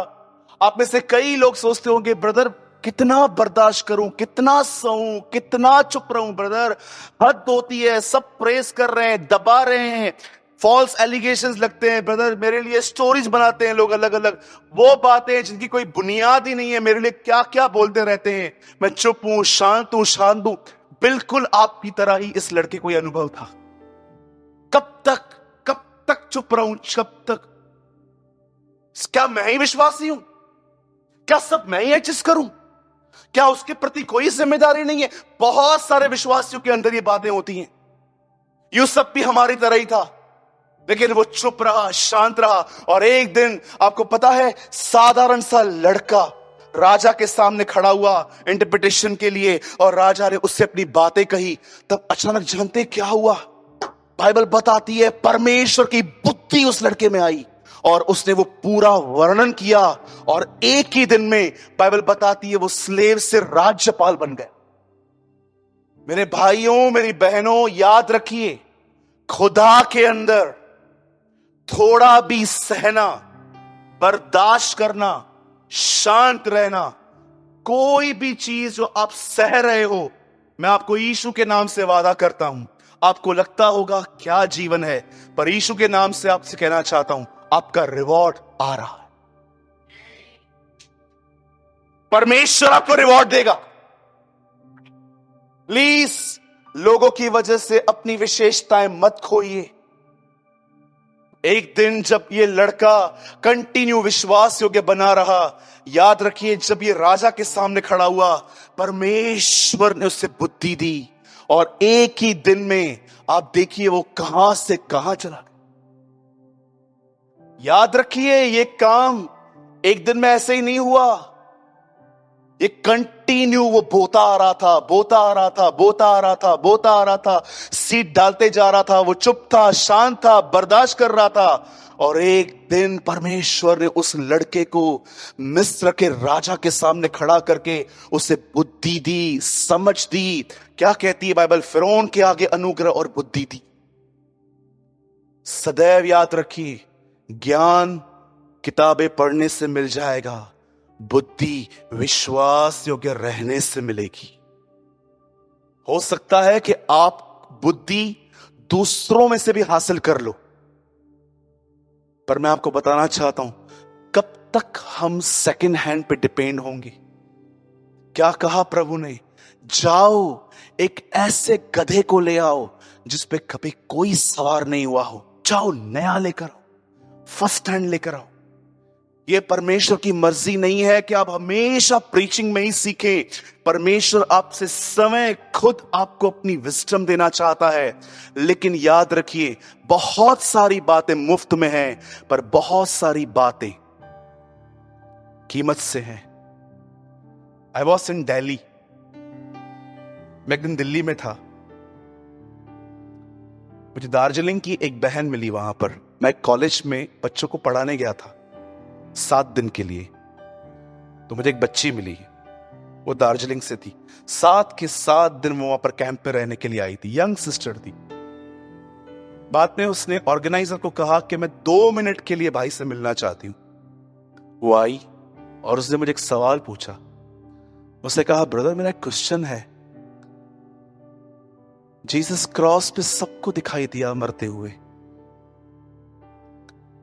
आप में से कई लोग सोचते होंगे, ब्रदर कितना बर्दाश्त करूं, कितना सहूं, कितना चुप रहूं ब्रदर, हद होती है, सब प्रेस कर रहे हैं, दबा रहे हैं, फॉल्स एलिगेशंस लगते हैं ब्रदर, मेरे लिए स्टोरीज बनाते हैं लोग अलग अलग, वो बातें जिनकी कोई बुनियाद ही नहीं है, मेरे लिए क्या क्या बोलते रहते हैं, मैं चुप हूं, शांत हूं, शांत हूं। बिल्कुल आपकी तरह ही इस लड़के को यह अनुभव था। कब तक चुप रहूं, कब तक? क्या मैं ही विश्वासी हूं? क्या सब मैं ही एडजस्ट करूं? क्या उसके प्रति कोई जिम्मेदारी नहीं है? बहुत सारे विश्वासियों के अंदर ये बातें होती हैं। यूसुफ भी हमारी तरह ही था, लेकिन वो चुप रहा, शांत रहा। और एक दिन आपको पता है, साधारण सा लड़का राजा के सामने खड़ा हुआ इंटरप्रिटेशन के लिए, और राजा ने उससे अपनी बातें कही। तब अचानक जानते क्या हुआ? बाइबल बताती है परमेश्वर की बुद्धि उस लड़के में आई और उसने वो पूरा वर्णन किया, और एक ही दिन में बाइबल बताती है वो स्लेव से राज्यपाल बन गए। मेरे भाइयों, मेरी बहनों, याद रखिए, खुदा के अंदर थोड़ा भी सहना, बर्दाश्त करना, शांत रहना, कोई भी चीज जो आप सह रहे हो, मैं आपको यीशु के नाम से वादा करता हूं, आपको लगता होगा क्या जीवन है, पर यीशु के नाम से आपसे कहना चाहता हूं, आपका रिवॉर्ड आ रहा है। परमेश्वर आपको रिवॉर्ड देगा। प्लीज लोगों की वजह से अपनी विशेषताएं मत खोइए। एक दिन जब ये लड़का कंटिन्यू विश्वास योग्य बना रहा, याद रखिए, जब ये राजा के सामने खड़ा हुआ, परमेश्वर ने उसे बुद्धि दी, और एक ही दिन में आप देखिए वो कहां से कहां चला गया। याद रखिए, ये काम एक दिन में ऐसे ही नहीं हुआ। ये कंटिन्यू वो बोता आ रहा था, बोता आ रहा था, बोता आ रहा था, बोता आ रहा था, सीट डालते जा रहा था। वो चुप था, शांत था, बर्दाश्त कर रहा था। और एक दिन परमेश्वर ने उस लड़के को मिस्र के राजा के सामने खड़ा करके उसे बुद्धि दी, समझ दी। क्या कहती है बाइबल? फिरौन के आगे अनुग्रह और बुद्धि दी। सदैव याद रखिए, ज्ञान किताबें पढ़ने से मिल जाएगा, बुद्धि विश्वास योग्य रहने से मिलेगी। हो सकता है कि आप बुद्धि दूसरों में से भी हासिल कर लो, पर मैं आपको बताना चाहता हूं, कब तक हम सेकंड हैंड पे डिपेंड होंगे? क्या कहा प्रभु ने? जाओ एक ऐसे गधे को ले आओ जिस पे कभी कोई सवार नहीं हुआ हो, जाओ नया लेकर आओ, फर्स्ट हैंड लेकर आओ। यह परमेश्वर की मर्जी नहीं है कि आप हमेशा प्रीचिंग में ही सीखें। परमेश्वर आपसे समय खुद आपको अपनी विजडम देना चाहता है, लेकिन याद रखिए, बहुत सारी बातें मुफ्त में हैं, पर बहुत सारी बातें कीमत से हैं। आई वॉज इन दिल्ली, मैं एक दिन दिल्ली में था। मुझे दार्जिलिंग की एक बहन मिली वहां पर। मैं कॉलेज में बच्चों को पढ़ाने गया था 7 दिन के लिए। तो मुझे एक बच्ची मिली, वो दार्जिलिंग से थी। 7 के 7 दिन वो वहां पर कैंप में रहने के लिए आई थी, यंग सिस्टर थी। बाद में उसने ऑर्गेनाइजर को कहा कि मैं 2 मिनट के लिए भाई से मिलना चाहती हूं। वो आई और उसने मुझे एक सवाल पूछा। उसने कहा, ब्रदर मेरा एक क्वेश्चन है, जीसस क्रॉस पे सबको दिखाई दिया मरते हुए,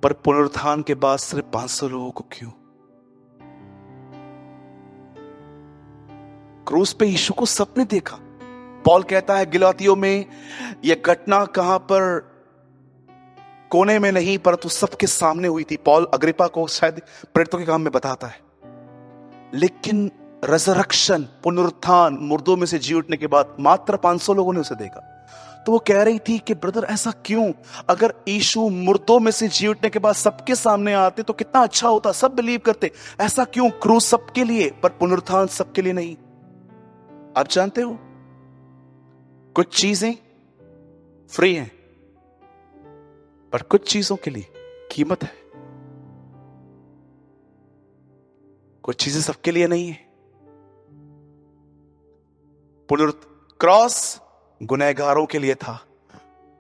पर पुनरुत्थान के बाद सिर्फ 500 लोगों को क्यों? क्रूस पे यीशु को सबने देखा। पॉल कहता है गलातियों में, यह घटना कहां पर कोने में नहीं परंतु सबके सामने हुई थी। पॉल अग्रिपा को शायद प्रेरितों के काम में बताता है। लेकिन रिजरेक्शन, पुनरुत्थान, मुर्दों में से जी उठने के बाद मात्र 500 लोगों ने उसे देखा। तो वो कह रही थी कि ब्रदर ऐसा क्यों? अगर यीशु मुर्दों में से जी उठने के बाद सबके सामने आते तो कितना अच्छा होता, सब बिलीव करते। ऐसा क्यों? क्रूस सबके लिए पर पुनरुत्थान सबके लिए नहीं। आप जानते हो कुछ चीजें फ्री हैं पर कुछ चीजों के लिए कीमत है। कुछ चीजें सबके लिए नहीं है। क्रॉस गुनहगारों के लिए था,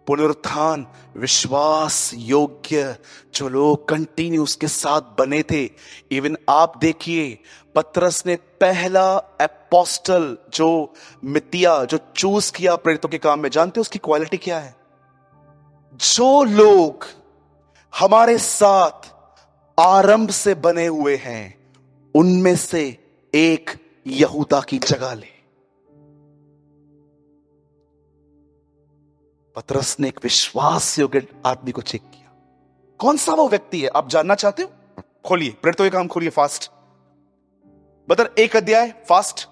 पुनरुत्थान विश्वास योग्य जो लोग कंटिन्यू उसके साथ बने थे। इवन आप देखिए पतरस ने पहला एपोस्टल जो मितिया जो चूज किया प्रेरितों के काम में, जानते हो उसकी क्वालिटी क्या है? जो लोग हमारे साथ आरंभ से बने हुए हैं उनमें से एक यहूदा की जगह ले। पतरस ने एक विश्वास योग्य आदमी को चेक किया। कौन सा वो व्यक्ति है आप जानना चाहते हो? खोलिए प्रेरितों के काम, खोलिए फास्ट। बदर 1 अध्याय फास्ट।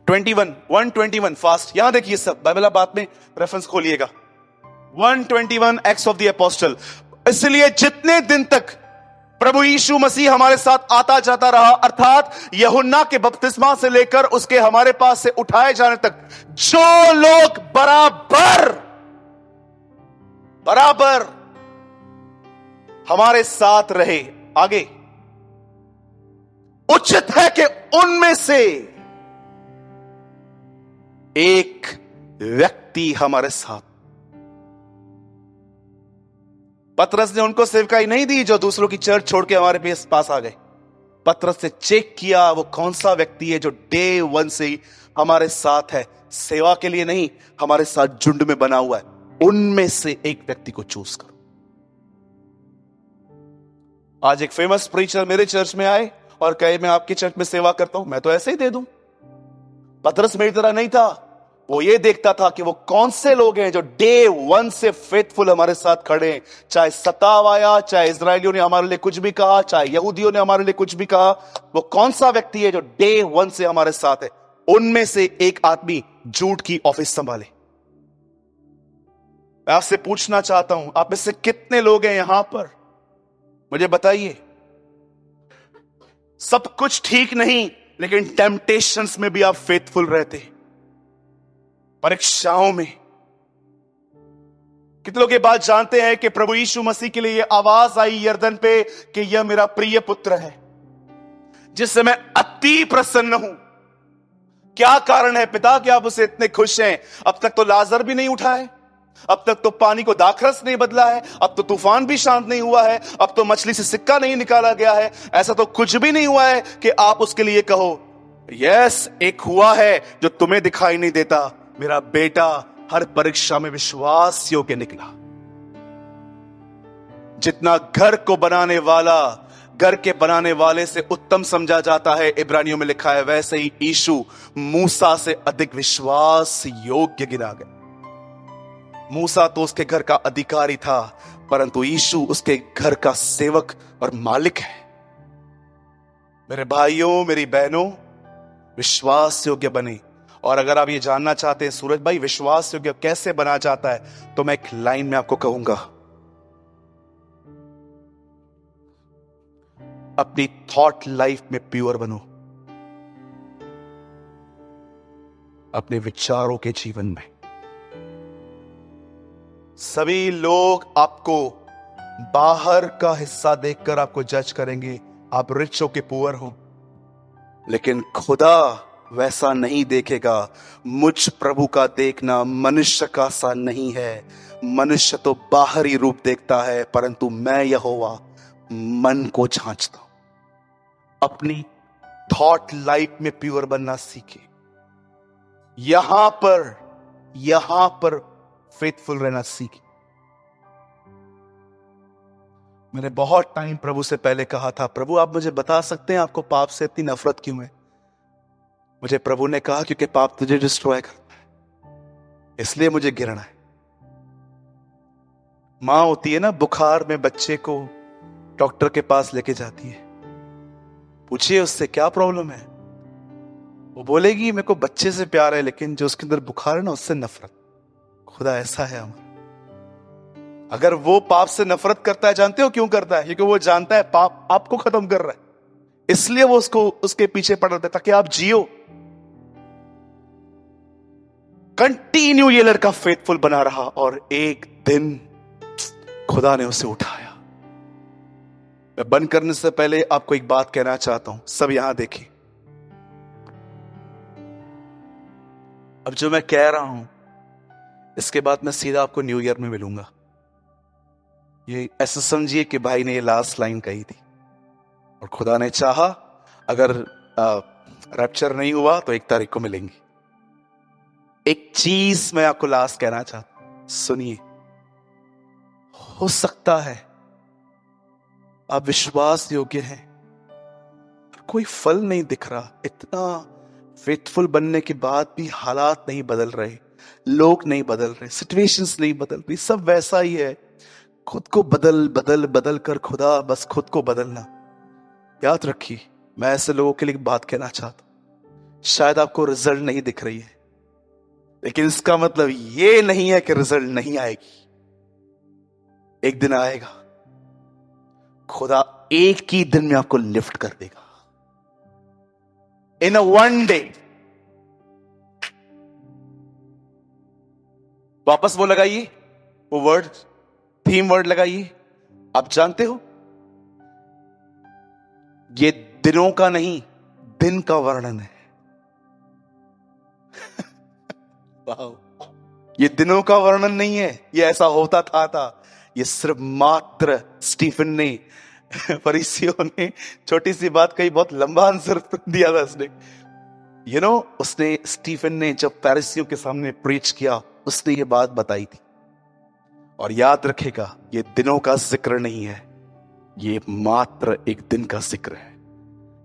Twenty one fast. यहां देखिए सब बाइबल बात में रेफरेंस खोलिएगा। 121 एक्ट्स ऑफ द एपोस्टल। इसलिए जितने दिन तक प्रभु यीशु मसीह हमारे साथ आता जाता रहा, अर्थात यूहन्ना के बपतिस्मा से लेकर उसके हमारे पास से उठाए जाने तक, जो लोग बराबर हमारे साथ रहे, आगे उचित है कि उनमें से एक व्यक्ति हमारे साथ। पतरस ने उनको सेवकाई नहीं दी जो दूसरों की चर्च छोड़ के हमारे पास आ गए। पतरस ने चेक किया वो कौन सा व्यक्ति है जो डे 1 से ही हमारे साथ है, सेवा के लिए नहीं, हमारे साथ झुंड में बना हुआ है। उनमें से एक व्यक्ति को चूज करो। आज एक फेमस प्रीचर मेरे चर्च में आए और कहे मैं आपकी चर्च में सेवा करता हूं, मैं तो ऐसे ही दे दूं। पतरस मेरी तरह नहीं था, वो ये देखता था कि वो कौन से लोग हैं जो डे 1 से फेथफुल हमारे साथ खड़े हैं। चाहे सताव आया, चाहे इजरायलियों ने हमारे लिए कुछ भी कहा, चाहे यहूदियों ने हमारे लिए कुछ भी कहा, वो कौन सा व्यक्ति है जो डे 1 से हमारे साथ है। उनमें से एक आदमी झूठ की ऑफिस संभाले। मैं आपसे पूछना चाहता हूं, आप में से कितने लोग हैं यहां पर, मुझे बताइए। सब कुछ ठीक नहीं, लेकिन टेम्पटेशंस में भी आप फेथफुल रहते, परीक्षाओं में। कितने लोग ये बात जानते हैं कि प्रभु यीशु मसीह के लिए आवाज आई यरदन पे कि यह मेरा प्रिय पुत्र है जिससे मैं अति प्रसन्न हूं। क्या कारण है पिता कि आप उसे इतने खुश हैं? अब तक तो लाजर भी नहीं उठा है, अब तक तो पानी को दाखरस नहीं बदला है, अब तो तूफान भी शांत नहीं हुआ है, अब तो मछली से सिक्का नहीं निकाला गया है। ऐसा तो कुछ भी नहीं हुआ है कि आप उसके लिए कहो यस, एक हुआ है जो तुम्हें दिखाई नहीं देता, मेरा बेटा हर परीक्षा में विश्वास योग्य निकला। जितना घर को बनाने वाला घर के बनाने वाले से उत्तम समझा जाता है, इब्रानियों में लिखा है, वैसे ही यीशु मूसा से अधिक विश्वास योग्य गिना गया। मूसा तो उसके घर का अधिकारी था, परंतु यीशु उसके घर का सेवक और मालिक है। मेरे भाइयों मेरी बहनों, विश्वास योग्य बने। और अगर आप ये जानना चाहते हैं सूरज भाई विश्वास योग्य कैसे बना जाता है, तो मैं एक लाइन में आपको कहूंगा, अपनी थॉट लाइफ में प्योर बनो। अपने विचारों के जीवन में सभी लोग आपको बाहर का हिस्सा देखकर आपको जज करेंगे, आप रिच हो के पुअर हो, लेकिन खुदा वैसा नहीं देखेगा। मुझ प्रभु का देखना मनुष्य का सा नहीं है। मनुष्य तो बाहरी रूप देखता है, परंतु मैं यहोवा मन को जांचता हूं। अपनी थॉट लाइफ में प्योर बनना सीखे। यहां पर फेथफुल रहना सीखे। मैंने बहुत टाइम प्रभु से पहले कहा था, प्रभु आप मुझे बता सकते हैं आपको पाप से इतनी नफरत क्यों है? मुझे प्रभु ने कहा क्योंकि पाप तुझे डिस्ट्रॉय करता है, इसलिए मुझे गिरना है। मां होती है ना, बुखार में बच्चे को डॉक्टर के पास लेके जाती है, पूछिए उससे क्या प्रॉब्लम है। वो बोलेगी मेरे को बच्चे से प्यार है, लेकिन जो उसके अंदर बुखार है ना उससे नफरत। खुदा ऐसा है हमारा। अगर वो पाप से नफरत करता है, जानते हो क्यों करता है? क्योंकि वो जानता है पाप आपको खत्म कर रहा है, इसलिए वो उसको उसके पीछे पड़ रहा है ताकि आप जियो। कंटिन्यू ये लड़का फेथफुल बना रहा और एक दिन खुदा ने उसे उठाया। मैं बंद करने से पहले आपको एक बात कहना चाहता हूं, सब यहां देखिए। अब जो मैं कह रहा हूं इसके बाद मैं सीधा आपको न्यू ईयर में मिलूंगा। ये ऐसा समझिए कि भाई ने ये लास्ट लाइन कही थी और खुदा ने चाहा अगर रैप्चर नहीं हुआ तो 1 तारीख को मिलेंगे। एक चीज मैं आपको लास्ट कहना चाहता हूं, सुनिए। हो सकता है आप विश्वास योग्य हैं, कोई फल नहीं दिख रहा, इतना फेथफुल बनने के बाद भी हालात नहीं बदल रहे, लोग नहीं बदल रहे, सिचुएशंस नहीं बदल रही, सब वैसा ही है। खुद को बदल बदल बदल कर खुदा बस खुद को बदलना। याद रखिए, मैं ऐसे लोगों के लिए बात कहना चाहता हूं। शायद आपको रिजल्ट नहीं दिख रही है, लेकिन इसका मतलब ये नहीं है कि रिजल्ट नहीं आएगी। एक दिन आएगा, खुदा एक ही दिन में आपको लिफ्ट कर देगा। इन अ वन डे। वापस वो लगाइए, वो वर्ड, थीम वर्ड लगाइए। आप जानते हो ये दिनों का नहीं, दिन का वर्णन है। वाह, ये दिनों का वर्णन नहीं है, ये ऐसा होता था। ये सिर्फ मात्र स्टीफन ने, फरीसियों ने छोटी सी बात कही, बहुत लंबा आंसर दिया था उसने। उसने, स्टीफन ने जब फरीसियों के सामने प्रीच किया, उसने ये बात बताई थी। और याद रखेगा, ये दिनों का जिक्र नहीं है, ये मात्र एक दिन का जिक्र है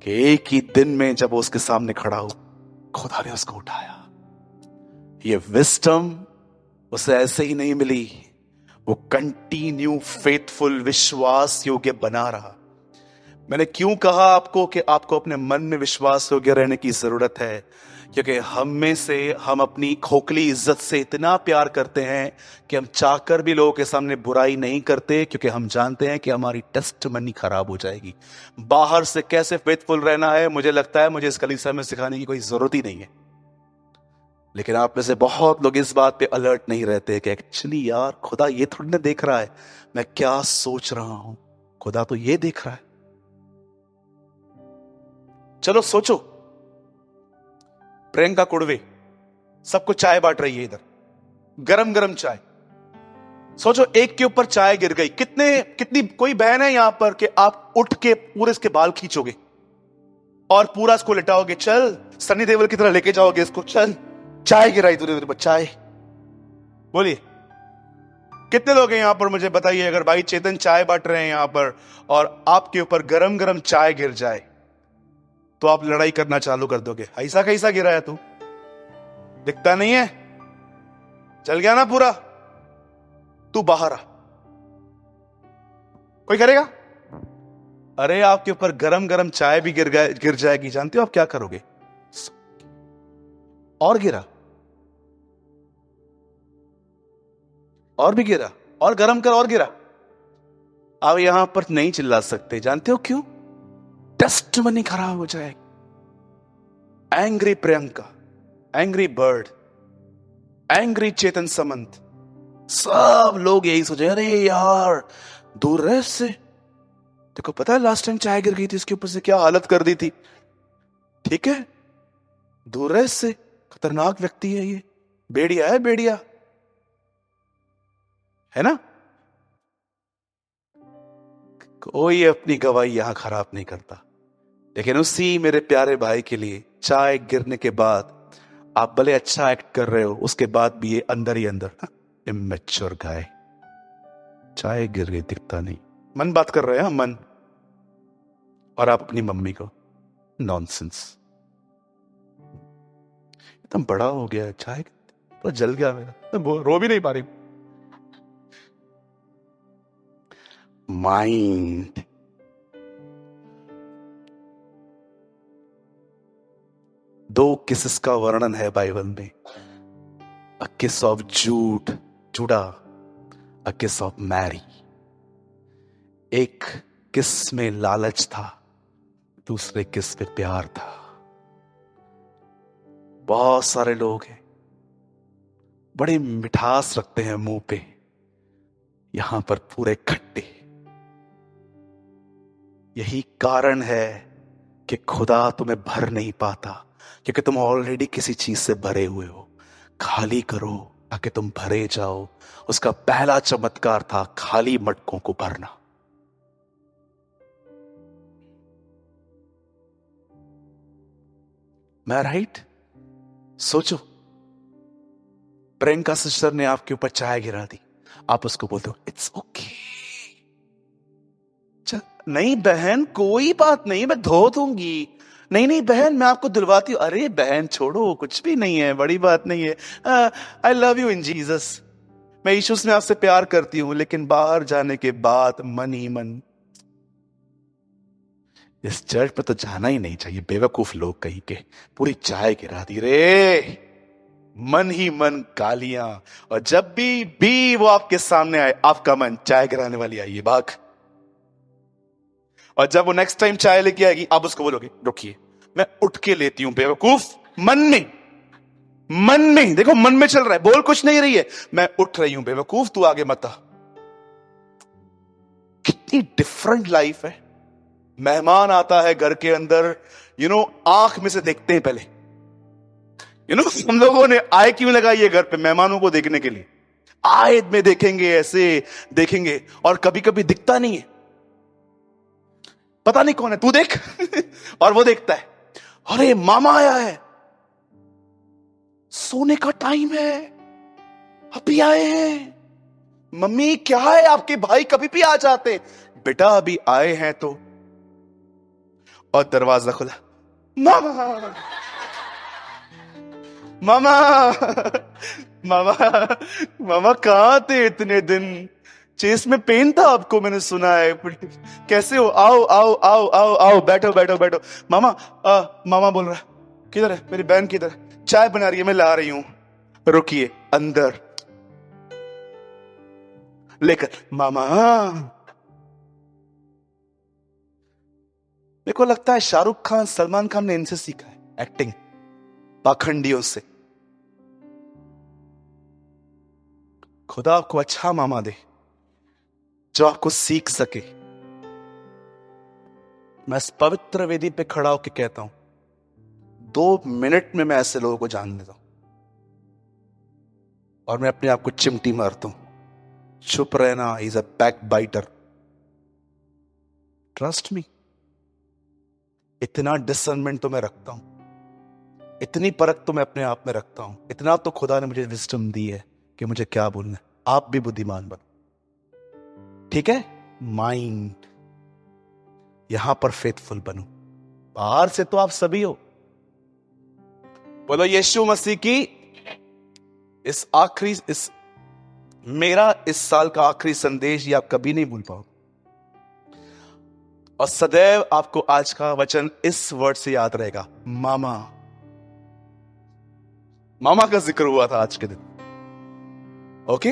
कि एक ही दिन में जब वो उसके सामने खड़ा हो, खुदा ने उसको उठाया। ये विस्डम उसे ऐसे ही नहीं मिली, वो कंटिन्यू फेथफुल, विश्वास योग्य बना रहा। मैंने क्यों कहा आपको कि आपको अपने मन में विश्वास योग्य रहने की जरूरत है? क्योंकि हम अपनी खोखली इज्जत से इतना प्यार करते हैं कि हम चाहकर भी लोगों के सामने बुराई नहीं करते, क्योंकि हम जानते हैं कि हमारी टेस्ट मनी खराब हो जाएगी। बाहर से कैसे फेथफुल रहना है, मुझे लगता है मुझे इस कलीसिया में सिखाने की कोई जरूरत ही नहीं है। लेकिन आप में से बहुत लोग इस बात पे अलर्ट नहीं रहते कि एक्चुअली यार, खुदा ये थोड़ी ना देख रहा है मैं क्या सोच रहा हूं, खुदा तो ये देख रहा है। चलो सोचो, प्रियंका कुड़वे सबको चाय बांट रही है इधर, गरम गरम चाय। सोचो एक के ऊपर चाय गिर गई, कितनी कोई बहन है यहां पर कि आप उठ के पूरे इसके बाल खींचोगे और पूरा इसको लिटाओगे, चल सनी देओल की तरह लेके जाओगे इसको, चल चाय गिराई तूने पर चाय। बोलिए कितने लोग हैं यहां पर, मुझे बताइए। अगर भाई चेतन चाय बांट रहे हैं यहां पर और आपके ऊपर गरम गरम चाय गिर जाए तो आप लड़ाई करना चालू कर दोगे, ऐसा कैसा गिरा है तू, दिखता नहीं है, चल गया ना पूरा, तू बाहर आ। कोई करेगा? अरे आपके ऊपर गरम गरम चाय भी गिर जाएगी, जानते हो आप क्या करोगे? और गिरा, और भी गिरा, और गरम कर, और गिरा। आप यहां पर नहीं चिल्ला सकते, जानते हो क्यों? टेस्ट मनी खराब हो जाएगी। Angry Priyanka, angry bird, angry Chetan Samant, सब लोग यही सोचे, अरे यार दूर रहे इससे, देखो पता है लास्ट टाइम चाय गिर गई थी इसके ऊपर से क्या हालत कर दी थी, ठीक है दूर रहे इससे, खतरनाक व्यक्ति है ये, बेड़िया है, बेड़िया है ना। कोई अपनी गवाही यहां खराब नहीं करता, लेकिन उसी मेरे प्यारे भाई के लिए चाय गिरने के बाद आप भले अच्छा एक्ट कर रहे हो, उसके बाद भी ये अंदर ही अंदर इमेच्योर गाय, चाय गिर गई दिखता नहीं, मन बात कर रहे हैं मन, और आप अपनी मम्मी को नॉनसेंस, इतना बड़ा हो गया चाय तो जल गया मेरा, तो रो भी नहीं पा रही। माइंड दो किसेस का वर्णन है बाइबल में, अ किस ऑफ जूडा, अ किस ऑफ मैरी। एक किस में लालच था, दूसरे किस में प्यार था। बहुत सारे लोग हैं बड़े मिठास रखते हैं मुंह पे, यहां पर पूरे खट्टे। यही कारण है कि खुदा तुम्हें भर नहीं पाता, क्योंकि तुम ऑलरेडी किसी चीज से भरे हुए हो। खाली करो ताकि तुम भरे जाओ। उसका पहला चमत्कार था खाली मटकों को भरना। मैं राइट? सोचो, प्रियंका सिस्टर ने आपके ऊपर चाय गिरा दी, आप उसको बोलते हो इट्स ओके। नहीं बहन कोई बात नहीं, मैं धो दूंगी। नहीं नहीं बहन मैं आपको धुलवाती हूं। अरे बहन छोड़ो, कुछ भी नहीं है, बड़ी बात नहीं है। I love you in Jesus. मैं यीशु में आपसे प्यार करती हूं। लेकिन बाहर जाने के बाद मन ही मन, इस चर्च पे तो जाना ही नहीं चाहिए, बेवकूफ लोग कहीं के, पूरी चाय गिरा दी रे। मन ही मन गालियां। और जब भी वो आपके सामने आए, आपका मन चाय गिराने वाली आई है, भाग। और जब वो नेक्स्ट टाइम चाय लेके आएगी, आप उसको बोलोगे रुकिए मैं उठ के लेती हूं बेवकूफ। मन में देखो, मन में चल रहा है, बोल कुछ नहीं रही है, मैं उठ रही हूं बेवकूफ, तू आगे मत आ। कितनी डिफरेंट लाइफ है। मेहमान आता है घर के अंदर, आंख में से देखते हैं पहले। हम लोगों ने आय क्यों लगाई है घर पे? मेहमानों को देखने के लिए। आय में देखेंगे, ऐसे देखेंगे, और कभी कभी दिखता नहीं है, पता नहीं कौन है, तू देख और वो देखता है, अरे मामा आया है, सोने का टाइम है, अभी आए हैं। मम्मी क्या है, आपके भाई कभी भी आ जाते। बेटा अभी आए हैं तो। और दरवाजा खुला, मामा मामा मामा मामा कहां थे इतने दिन? चेस्ट में पेन था आपको, मैंने सुना है। कैसे हो? आओ आओ आओ आओ आओ, बैठो बैठो बैठो। मामा मामा बोल रहा, किधर है मेरी बहन, किधर है? चाय बना रही है, मैं ला रही हूं, रुकिए। अंदर लेकर, मामा। मेरे को लगता है शाहरुख खान, सलमान खान ने इनसे सीखा है एक्टिंग, पाखंडियों से। खुदा आपको अच्छा मामा दे जो आपको सीख सके। मैं इस पवित्र वेदी पे खड़ा होकर कहता हूं, 2 मिनट में मैं ऐसे लोगों को जान लेता हूं, और मैं अपने आप को चिमटी मारता हूं। चुप रहना, is a back biter. Trust me. इतना डिसर्नमेंट तो मैं रखता हूं, इतनी परख तो मैं अपने आप में रखता हूं, इतना तो खुदा ने मुझे विजडम दी है कि मुझे क्या बोलना है। आप भी बुद्धिमान बनो, ठीक है? माइंड, यहां पर फेथफुल बनो। बाहर से तो आप सभी हो। बोलो यीशु मसीह की मेरा इस साल का आखिरी संदेश, ये आप कभी नहीं भूल पाओ। और सदैव आपको आज का वचन इस वर्ड से याद रहेगा, मामा। मामा का जिक्र हुआ था आज के दिन। ओके,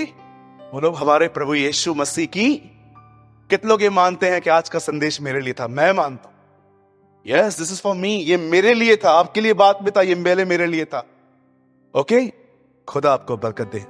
बोलो हमारे प्रभु यीशु मसीह की। कितने लोग ये मानते हैं कि आज का संदेश मेरे लिए था? मैं मानता हूं, yes this is for me. ये मेरे लिए था, आपके लिए बात में था, ये मेरे लिए था। ओके, खुदा आपको बरकत दे।